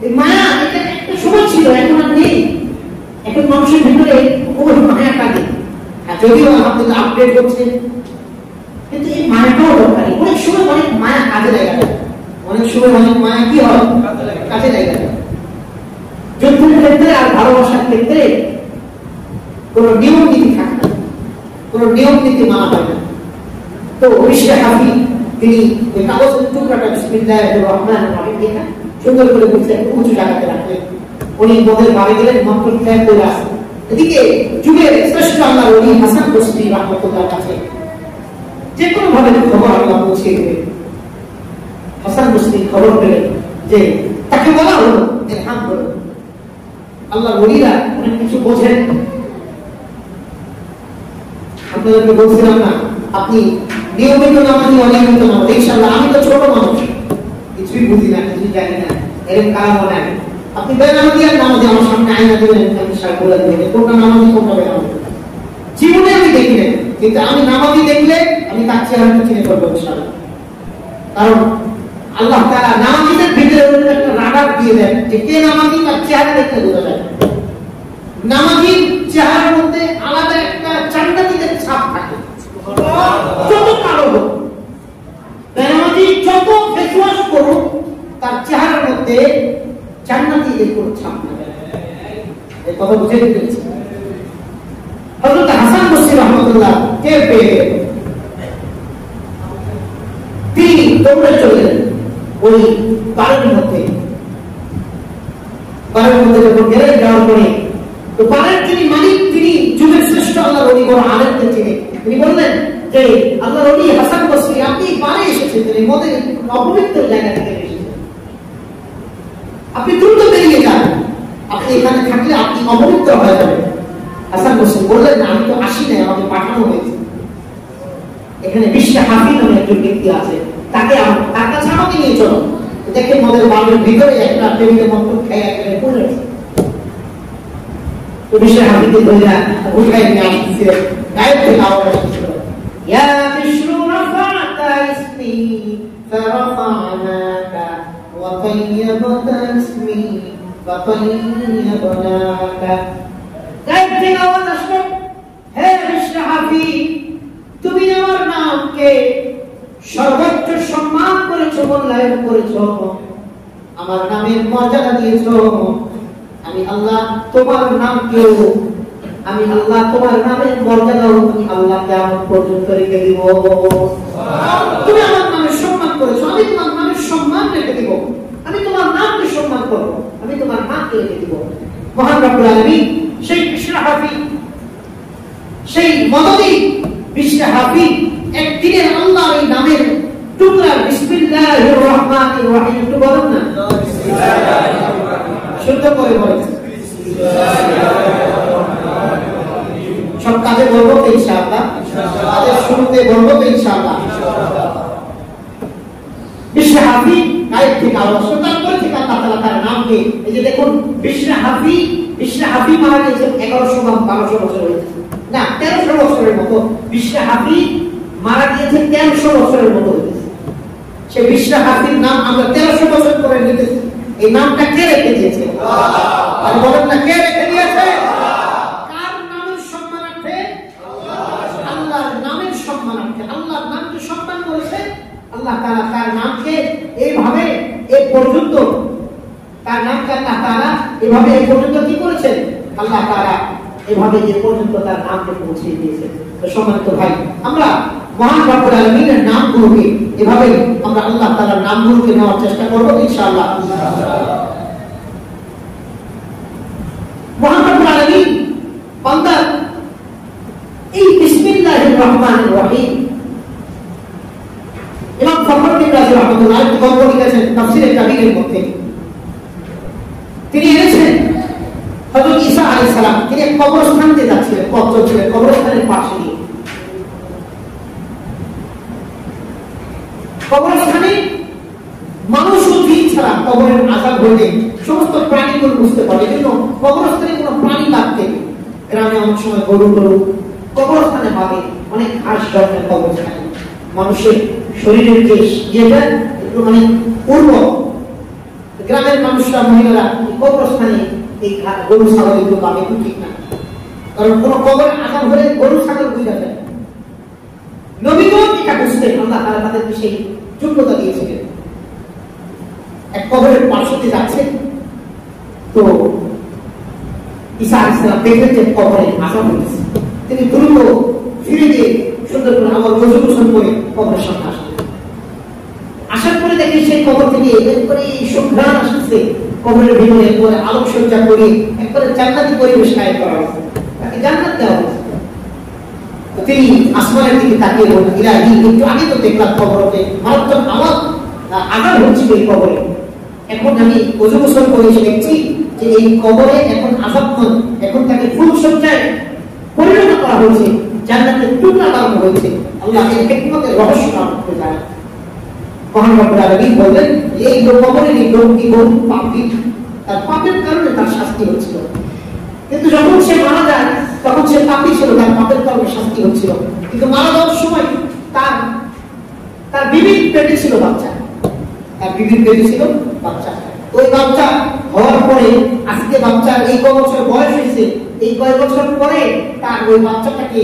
[SPEAKER 1] এই মায়া এটা একটা সময় ছিল, এখন আর নেই। এখন মানুষের ভিতরে ওই মায়াটা নেই। যদিও আলহামদুলিল্লাহ আপডেট করছে, কিন্তু এই মায়াটাও দরকারি। অনেক সময় অনেক মায়া কাজে লাগে, অনেক সময় অনেক মায়া কি হয়, কাজে লাগে। যুদ্ধের ক্ষেত্রে আর ভালোবাসার ক্ষেত্রে কোন নিয়ম নীতি থাকে না, কোন নিয়ম নীতি মানা হয় না। তো বিশরা হাফি তিনি ওই কাগজের টুকরাটা বিসমিল্লাহির রহমানির রহিম লেখা সুন্দর করে বুঝলেন, উঁচু জায়গাতে রাখলেন। উনি মদের বাড়ি গেলেন, মাত্র ত্যাগ করে আসলেন। এদিকে যুগের শ্রেষ্ঠ আল্লাহর ওলি হাসান বসরি রাহমাতুল্লাহর কাছে যে কোনো ভাবে খবর আল্লাহ পৌঁছে দেবেন। হাসান বসরি খবর পেলেন যে তাকে বলা হলো ইরহাম করো। আল্লাহর ওলিরা অনেক কিছু বোঝেন। আপনাদেরকে বলছিলাম না, আপনি নিয়মিত নামাজি, অনিয়মিত নামাজি, ইনশাআল্লাহ আমি তো ছোট মানুষ, কিছুই বুঝি না, কিছুই জানি না, এরকম কালামও নাই। আপনি বেনামাজি আর নামাজি আমার সামনে আয়না দিবেন, বলে দেবেন কোনটা নামাজি কোনটা বেনামাজি। জীবনে আমি দেখিলেন, কিন্তু আমি নামাজি দেখলে আমি তার চেহারাটা চিনে করবো ইনশাআল্লাহ। কারণ আল্লাহ তাআলা নামাজিদের ভিতরে একটা রাডার দিয়ে দেন যে কে নামাজি, তার চেহারা দেখতে বোঝা যায়। নামাজির চেহারার মধ্যে আলাদা একটা জান্নাতীদের ছাপ থাকে, যত কালো হোক। বেনামাজি যত ফেসওয়াশ করুক, তার চেহারার মধ্যে জান্নাতীদের কোনো ছাপ থাকে। এই কথা বুঝে পেরেছি। হযরত হাসান বসরি রাহমাতুল্লাহ কে পেয়ে তিনি দৌড়ে চলে গেলেন ওই বাড়ির মধ্যে। যখন গেলেন, যাওয়ার পরে তো বাড়ির যিনি মালিক, তিনি যুগের শ্রেষ্ঠ আল্লাহর ওলি বড় আলেমকে চিনে। তিনি বললেন যে যে আল্লাহর ওলি হাসান বসরি আপনি পারে এসেছেন, এই মদের অপবিত্র জায়গা থেকে এসেছেন, আপনি দ্রুত বেরিয়ে যান, আপনি এখানে থাকলে আপনি অপবিত্র হয়ে যাবেন। হাসান বসরি বললেন, না আমি তো আসি নাই, আমাকে পাঠানো হয়েছে। এখানে বিশ্বে হাফি নামে একজন ব্যক্তি আছে, তাকে তার কাছে আমাকে নিয়ে চলো। দেখে মদের বাড়ির ভিতরে একটা টেবিলে মন্ত্র খেয়ে একেবারে পড়ে আছে। তো বিশ্বে হাফিকে ধরে উঠাই নিয়ে আসতেছে, গায়েব থেকে আওয়াজ আসতেছিল, ইয়া বিশরু রাফা'তা ইসমি ফারাফা'নাকা ওয়া তাইয়াবাতা ইসমি ফাতাইয়াবনাকা। গায়েব থেকে আওয়াজ আসলো, হে বিশ্বে হাফি, তুমি আমার নামকে সর্বোচ্চ সম্মান করেছো, মূল্যায়ন করেছো, আমার নামের মর্যাদা দিয়েছো। আমি আল্লাহ তোমার নামকেও, আমি আল্লাহ তোমার নামের মর্যাদাও আমি আল্লাহ কিয়ামত পর্যন্ত রেখে দিব। তুমি আমার নামের সম্মান করেছো, আমি তোমার নামের সম্মান রেখে দিব। আমি তোমার নামকে সম্মান করবো, আমি তোমার নামকে রেখে দিব। মহান রব্বুল আলামিন সেই বিশরা হাফি, সেই মদনী বিশরা হাফি একদিনের আল্লাহ এই নামের টুকরা বিসমিল্লাহির রহমানির রহিম একটু বলুন না, শুদ্ধ করে বলেন। সব কাজে বলবো তো ইনশাআল্লাহ, কাজের শুরুতে বলবো তো ইনশাআল্লাহ। বিশরা হাফি গায়েব থেকে আওয়াজ, তারপরে থেকে আল্লাহ তাআলা তার নামকে, এই যে দেখুন বিশরা হাফি মারা গেছেন 1100 বা 1200 বছর হয়েছে, না 1300 বছরের মতো। বিশরা হাফি মারা গিয়েছে 1300 বছরের মতো হয়েছে। সে বিশরা হাফির নাম আমরা 1300 বছর করে নিতেছি। এই নামটা কে রেখে দিয়েছে? আর বলেন না, কে রেখে দিয়েছে? কার নামের সম্মানার্থে? আল্লাহর নামের সম্মানার্থে। আল্লাহর নামকে সম্মান করেছে আল্লাহ তাআলা, তার নামকে এইভাবে এই পর্যন্ত, তার নামকে আল্লাহ তাআলা এভাবে এই পর্যন্ত কি করেছেন? আল্লাহ তাআলা এভাবে যে পর্যন্ত তার নামকে পৌঁছে দিয়েছে। তো সম্মানিত ভাই, আমরা মহান রব্বুল আলামিনের নামগুলোকে এভাবে আমরা আল্লাহ তাআলার নামগুলোকে নেওয়ার চেষ্টা করব ইনশাআল্লাহ। মহান রব্বুল আলামিন বান্দার এই বিসমিল্লাহির রহমানির রহিম, ইমাম ফখরুদ্দীন রাজি রাহমাতুল্লাহ আলাইহি গল্প লিখেছেন তাফসীরে কাবীরের মধ্যে। তিনি এনেছেন হযরত ঈসা আলাইহিস সালাম, তিনি এক কবরস্থানে যাচ্ছিলেন, পথ চলছিলেন কবরস্থানের পাশে দিয়ে। কবরস্থানে মানুষ ও জিন ছাড়া কবরের আযাব হলে সমস্ত প্রাণীগুলো বুঝতে পারে, এজন্য কবরস্থানে কোনো প্রাণী লাগতে, গ্রামে অনেক সময় গরু কবরস্থানে পাবে, অনেক ঘাস জন্মে কবরস্থানে। মানুষের শরীরের যে ইয়েটা একটু মানে উর্বর, গ্রামের মানুষরা, মহিলারা কবরস্থানে এই গরু ছাগল এগুলো পাবে, ঠিক না, কারণ কোনো কবর আযাব হলে গরু ছাগল বুঝা যায়। নবীগণ এটা বুঝতেন, আল্লাহ তাআলা তাদেরকে সেই যোগ্যতা দিয়েছিলেন। এক কবরের পাশে যাচ্ছে, তো ঈসা আলাইহিস সালাম দেখলেন যে কবরে আযাব হচ্ছে। তিনি দ্রুত ফিরে গিয়ে সুন্দর করে আমার ওযু গোসল করে কবরের সামনে আসলেন। আসার পরে দেখেন সেই কবর থেকে একবারে সুঘ্রাণ আসছে, কবরের ভিতরে একবারে আলোকসজ্জা করে একবারে জান্নাতি পরিবেশ কায়েম করা হয়েছে, তাকে জান্নাত দেওয়া হয়েছে। তিনি আসমানের দিকে তাকিয়ে বললেন, ইলাহি, একটু আগে তো দেখলাম কবরতে মারাত্মক আযাব হচ্ছিল এই কবরে, এখন আমি ওযু গোসল করে এসে দেখছি যে এই কবরে এখন আযাব নয়, এখন তাকে ফুল সজ্জায় পরিণত করা হয়েছে, জান্নাতের টুকরা বানানো হয়েছে। আল্লাহ এর হিকমতের রহস্য আমাকে জানান। মহান রব্বুল আলামিন বললেন, এই কবরের এই লোকটি বহু পাপী, তার পাপের কারণে তার শাস্তি হচ্ছিল, কিন্তু যখন সে মারা যায় তখন সে পাপী ছিল, তার পাপের কারণে শাস্তি হচ্ছিল। কিন্তু মারা যাওয়ার সময় তার বিবির পেটে ছিল বাচ্চা, তার বিবির পেটে ছিল বাচ্চা। ওই বাচ্চা হওয়ার পরে আজকে বাচ্চার এই কয় বছর বয়স হয়েছে, এই কয় বছর পরে তার ওই বাচ্চাটাকে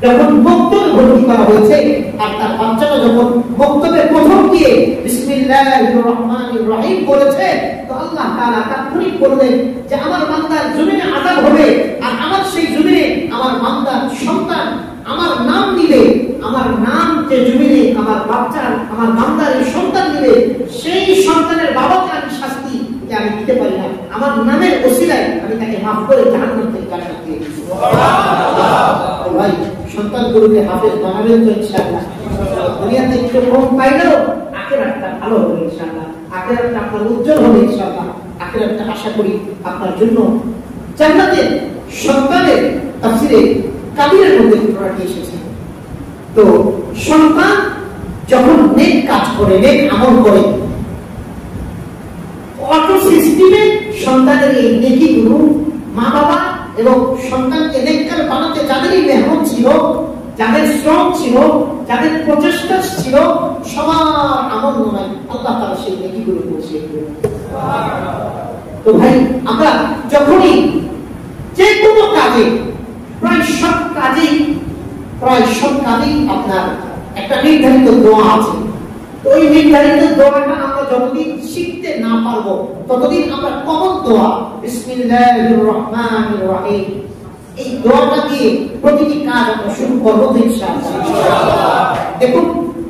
[SPEAKER 1] যখন বক্তব্যে ভর্তি করা হয়েছে, আর তার বাচ্চাটা যখন বক্তব্যের প্রথম দিয়ে বিসমিল্লাহির রহমানির রহিম বলেছে, তো আল্লাহ তাআলা তাৎক্ষণিক বললেন যে আমার বান্দার জমিনে আযাব হবে, আর আমার সেই জমিনে আমার বান্দার সন্তান আমার নাম নিবে, আমার নাম যে জমিনে আমার বাচ্চার, আমার বান্দার এই সন্তান নিবে, সেই সন্তানের বাবাকে আমি শাস্তি আমি দিতে পারি না, আমার নামের ওসিলায় আমি তাকে মাফ করে জাহান্নাম থেকে জান্নাত দিয়ে দিই। সুবহানাল্লাহ। ভাই, সন্তান সন্তানগুলোকে হাফেজ বানাবেন তো ইনশাআল্লাহ। দুনিয়াতে একটু কম পাইলেও আখিরাতটা ভালো হবে ইনশাআল্লাহ, আখিরাতটা আপনার উজ্জ্বল হবে ইনশাআল্লাহ। আখিরাতটা আশা করি আপনার জন্য জান্নাতের সন্তানের তাফসীরে কাবীরের মধ্যে ঘটনাটি এসেছে। তো সন্তান যখন নেক কাজ করে, নেক আমল করে, অটো সিস্টেমে সন্তানের এই নেকিগুলো মা বাবা এবং সন্তানকে নেককার বানাতে যাদেরই মেহনত ছিল, যাদের শ্রম ছিল, যাদের প্রচেষ্টা ছিল, সবার আমল নয় আল্লাহ তাআলা সেই নেকিগুলো পৌঁছে দেবেন। তো ভাই আমরা যখনই যে কোনো কাজে, প্রায় সব কাজেই আপনার একটা নির্ধারিত দোয়া আছে। তো ওই নির্ধারিত দোয়াটা আমরা যতদিন শিখতে না পারবো ততদিন আমরা কমন দোয়া বিসমিল্লাহির রহমানির রহিম এই দোয়াটা দিয়ে প্রতিটি কাজ আমরা শুরু করবো ইনশাআল্লাহ। দেখুন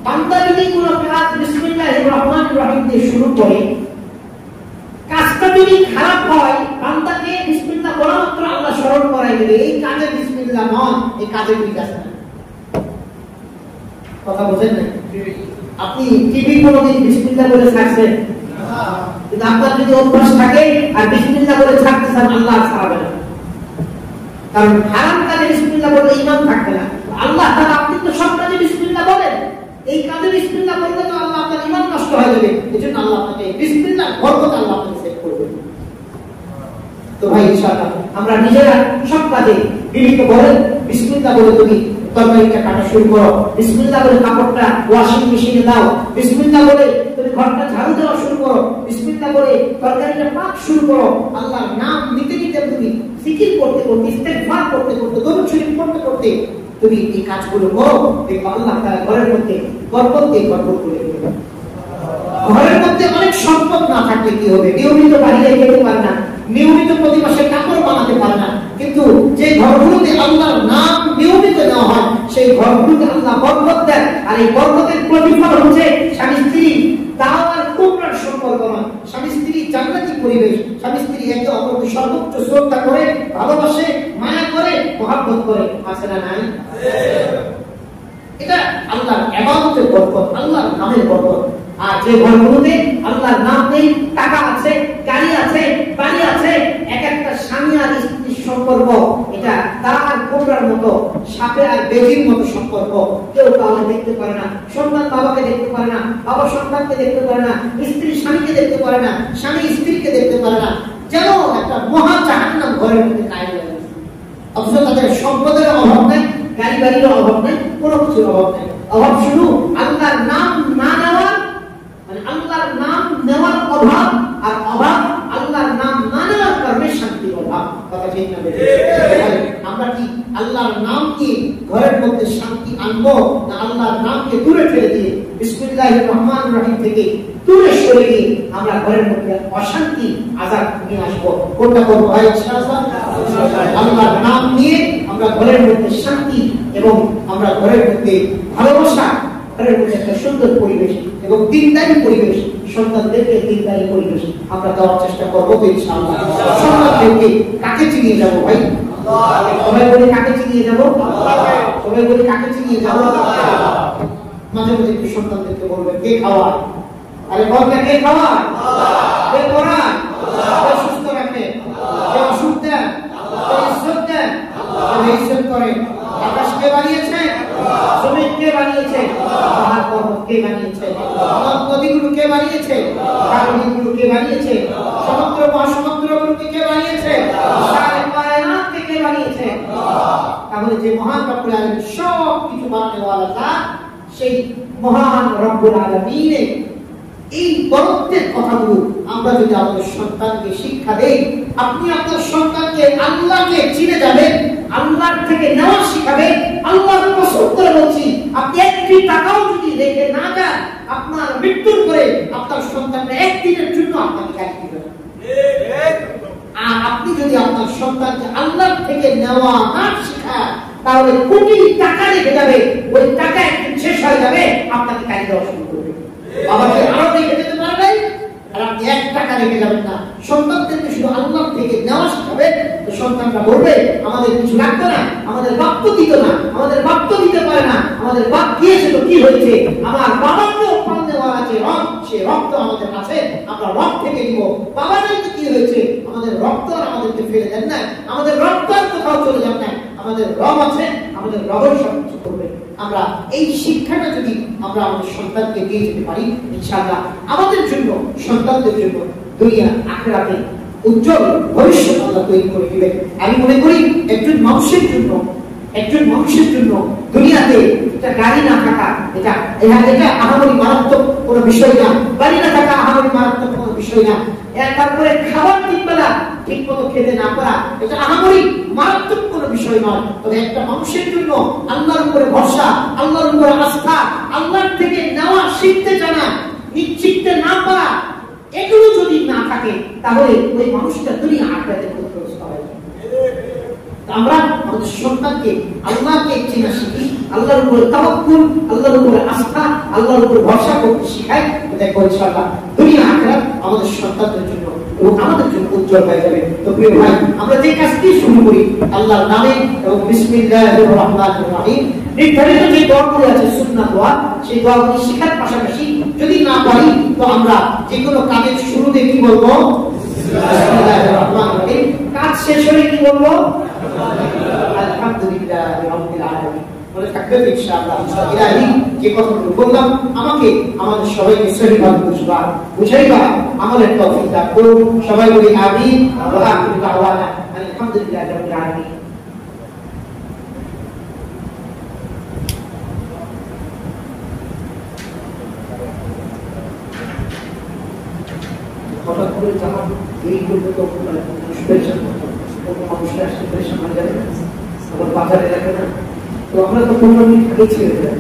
[SPEAKER 1] বান্দা যদি কোনো কাজ বিসমিল্লাহির রহমানির রহিম দিয়ে শুরু করে, কাজটা যদি খারাপ হয়, বান্দাকে বিসমিল্লাহ বলা মাত্র আল্লাহ স্মরণ করাই দেবে এই কাজে বিসমিল্লাহ নয়, এই কাজে ঠিক আছে না। কথা বোঝেন না? আপনি টিভি কোনদিন বিসমিল্লাহ বলে ছাড়ছেন? কিন্তু আপনার যদি অভ্যাস থাকে আর বিসমিল্লাহ বলে ছাড়তে চান, আল্লাহ ছাড়বে না। কারণ হারাম কাজে বিসমিল্লাহ বলে ঈমান থাকবে না। আল্লাহ তাআলা আপনি তো সব কাজে বিসমিল্লাহ বলেন, এই কাজে বিসমিল্লাহ বললে তো আল্লাহ আপনার ঈমান নষ্ট হয়ে যাবে। এজন্য আল্লাহ আপনাকে বিসমিল্লাহ বরকত আল্লাহ আপনাকে সেট করবে। তো ভাই ইনশাআল্লাহ আমরা নিজেরা সব কাজে বিভিন্ন বলেন বিসমিল্লাহ বলে তুমি তরকারিটা কাটা শুরু করো, বিসমিল্লাহ বলে কাপড়টা ওয়াশিং মেশিনে দাও, বিসমিল্লাহ বলে তুমি ঘরটা ঝাড়ু দেওয়া শুরু করো, বিসমিল্লাহ বলে তরকারিটা পাক শুরু করো। আল্লাহর নাম নিতে নিতে তুমি জিকির করতে করতে, ইস্তেগফার করতে করতে, দরুদ শরীফ পড়তে করতে তুমি এই কাজগুলো করো, দেখো আল্লাহ তাআলা ঘরের মধ্যে বরকত দিয়ে বরকত করে দেবে। ঘরের মধ্যে অনেক সম্পদ না থাকলে কি হবে? নিয়মিত বাহিরে যেতে পারে না, নিয়মিত প্রতি মাসে কাপড় বানাতে পারে না, কিন্তু যে ঘরগুলোতে আল্লাহর নাম নিয়মিত নেওয়া হয় সেই ঘরগুলোতে আল্লাহ বরকত দেন। আর এই বরকতের প্রতিফল হচ্ছে স্বামী স্ত্রী দাওয়ার কুমড়ার সম্পর্ক নয়, স্বামী স্ত্রী জান্নাতি পরিবেশ, স্বামী স্ত্রী একে অপরকে সর্বোচ্চ শ্রদ্ধা করে, ভালোবাসে, মায়া করে, মহব্বত করে। আছে না নাই? এটা আল্লাহর ইবাদতের বরকত, আল্লাহর নামের বরকত। আর যে ঘরগুলোতে আল্লাহর নাম নেই, টাকা আছে, গাড়ি আছে, বাড়ি আছে, এক একটা স্বামী আর স্ত্রীর সম্পর্ক এটা তার কোমরার মতো, সাপে আর বেজির মতো সম্পর্ক। কেউ কাউকে দেখতে পারে না, সন্তান বাবাকে দেখতে পারে না, বাবা সন্তানকে দেখতে পারে না, স্ত্রী স্বামীকে দেখতে পারে না, স্বামী স্ত্রীকে দেখতে পারে না, যেন একটা মহা জাহান্নাম ঘরের মধ্যে কায়েম হয়ে গেছে। অথচ তাদের সম্পদের অভাব নেই, গাড়ি বাড়ির অভাব নেই, কোনো কিছুর অভাব নেই। অভাব শুধু আল্লাহর নাম না নেওয়ার, মানে আল্লাহর নাম নেওয়ার অভাব, আর অভাব আল্লাহর নাম না নেওয়ার কারণে শান্তির অভাব। কথা ঠিক না? আমরা কি আল্লাহর নাম কি ঘরের মধ্যে শান্তি আনবো, না আল্লাহর নামকে দূরে ফেলে দিয়ে বিসমিল্লাহির রহমানির রহিম থেকে দূরে সরে গিয়ে আমরা ঘরের মধ্যে অশান্তি আযাব নিয়ে আসবো? কোনটা করবো ভাই? ইনশাআল্লাহ আল্লাহর নাম নিয়ে আমরা ঘরের মধ্যে শান্তি এবং আমরা ঘরের মধ্যে ভালোবাসা, ঘরের মধ্যে একটা সুন্দর পরিবেশ এবং দিনদারি পরিবেশ, সন্তানদেরকে দিনদারি পরিবেশ আমরা দেওয়ার চেষ্টা করবো ইনশাআল্লাহ। সন্তানদেরকে কাকে চিনিয়ে যাবো ভাই? সবাই বলে কাকে চিনিয়ে যাবো? সবাই বলে কাকে চিনিয়ে যাবো? মাঝে মাঝে একটু সন্তানদেরকে বলবেন কে খাওয়ায়? আরে বলতে কে খাওয়ায়? কে পড়ায়? কে সুস্থ রাখে? কে অসুখ দেন? কে ইজ্জত দেন? কে ইজ্জত করে? আকাশ কে বানিয়েছে? জমিন কে বানিয়েছে? পাহাড় পর্বত কে বানিয়েছে? নদীগুলো কে বানিয়েছে? খালগুলো কে বানিয়েছে? সমুদ্র মহাসমুদ্রগুলোকে কে বানিয়েছে? সারা কায়নাতকে কে বানিয়েছে? তাহলে যে মহান রব্বুল আলামিন সব কিছু বানানোওয়ালা তার, সেই মহান রব্বুল আলামিনের এই বরকতের কথাগুলো আমরা যদি আমাদের সন্তানকে শিক্ষা দেই, আপনি আপনার সন্তানকে আল্লাহকে চিনে যাবেন, আল্লাহর থেকে নেওয়া শিখাবেন। আল্লাহর কসম করে বলছি, আপনি একটি টাকাও যদি রেখে না যান, আপনার মৃত্যুর পরে আপনার সন্তানরা একদিনের জন্য আপনাকে গালি দিবে না। আর আপনি যদি আপনার সন্তানকে আল্লাহর থেকে নেওয়া না শিখান, তাহলে কোটি টাকা রেখে যাবে, ওই টাকা একদিন শেষ হয়ে যাবে, আপনাকে গালি দেওয়া শুরু করবে। বাবাকে আরো রেখে যেতে পারবেন আর আপনি 1 টাকা রেখে যাবেন না। সন্তানদেরকে শুধু আল্লাহ থেকে নেওয়া শিখাবেন, তো সন্তানরা বলবে আমাদের কিছু লাগবে না, আমাদের বাপ তো দিত না, আমাদের বাপ তো দিতে আমাদের বাপ গিয়েছে তো কি হয়েছে, আমার বাবাকেও প্রাণ দেওয়ার আছে রক্ত, সে রক্ত আমাদের আছে, আমরা রক্ত থেকে দিব। বাবা নাই তো কি হয়েছে, আমাদের রক্ত আর আমাদেরকে ফেলে দেন না, আমাদের রক্ত আর কোথাও চলে যান না, আমাদের রব আছে, আমাদের রবের সব কিছু করবে। আমরা এই শিক্ষাটা যদি আমরা আমাদের সন্তানকে দিয়ে যেতে পারি, ইনশাআল্লাহ আমাদের জন্য, সন্তানদের জন্য দুনিয়া আখিরাতে উজ্জ্বল ভবিষ্যৎ আল্লাহ তৈরি করে দিবেন। আমি মনে করি একজন মানুষের জন্য দুনিয়াতে একটা গাড়ি না থাকা এটা আহামরি মারাত্মক কোনো বিষয় না, গাড়ি না থাকা আহামরি মারাত্মক কোনো বিষয় না, তারপরে খাবার তিনবেলা ঠিক মতো খেতে না পারা এটা আহামরি মারাত্মক কোনো বিষয় নয়। তবে একটা মানুষের জন্য আল্লাহর উপরে ভরসা, আল্লাহর উপরে আস্থা, আল্লাহর থেকে নেওয়া শিখতে জানা, নিশ্চিত না পারা, এগুলো যদি না থাকে তাহলে ওই মানুষটা দুনিয়া আখিরাতে ক্ষতিগ্রস্ত হয়। আমরা আমাদের সন্তানকে আল্লাহকে চেনা শিখি, আল্লাহর উপরে তাওয়াক্কুল, আল্লাহর উপরে আস্থা, আল্লাহর উপরে ভরসা করতে শিখাই। দেখো ইনশাআল্লাহ দুনিয়া আখিরাত আমাদের সন্তানদের জন্য এবং আমাদের জন্য উজ্জ্বল হয়ে যাবে। তো প্রিয় ভাই, আমরা যে কাজটি শুরু করি আল্লাহর নামে এবং বিসমিল্লাহির রহমানির রহিম, নির্ধারিত যে দোয়াগুলো আছে সুন্নাহ দোয়া, সেই দোয়াগুলো শেখার পাশাপাশি যদি না পারি তো আমরা যে কোনো কাজের শুরুতে কি বলবো, বিসমিল্লাহির রহমানির রহিম, কাজ শেষ হলে কি বলবো, আলহামদুলিল্লাহি রাব্বিল আলামিন বলে থাকবে ইনশাআল্লাহ। ইলাহি যে কথাগুলো বললাম আমাকে আমাদের সবাইকে সহিভাবে বুঝাইবা, আমলের তৌফিক দান করুন। সবাই বলি আমিন। ওয়া আখিরু দাওয়ানা আলহামদুলিল্লাহি রাব্বিল আলামিন। হঠাৎ করে জামা এই করতে তো মানুষের আসতে পরেশান হয়ে যাবে, আবার বাজারে রাখে না, তো আমরা তো 15 মিনিট আগে ছেড়ে দেয়।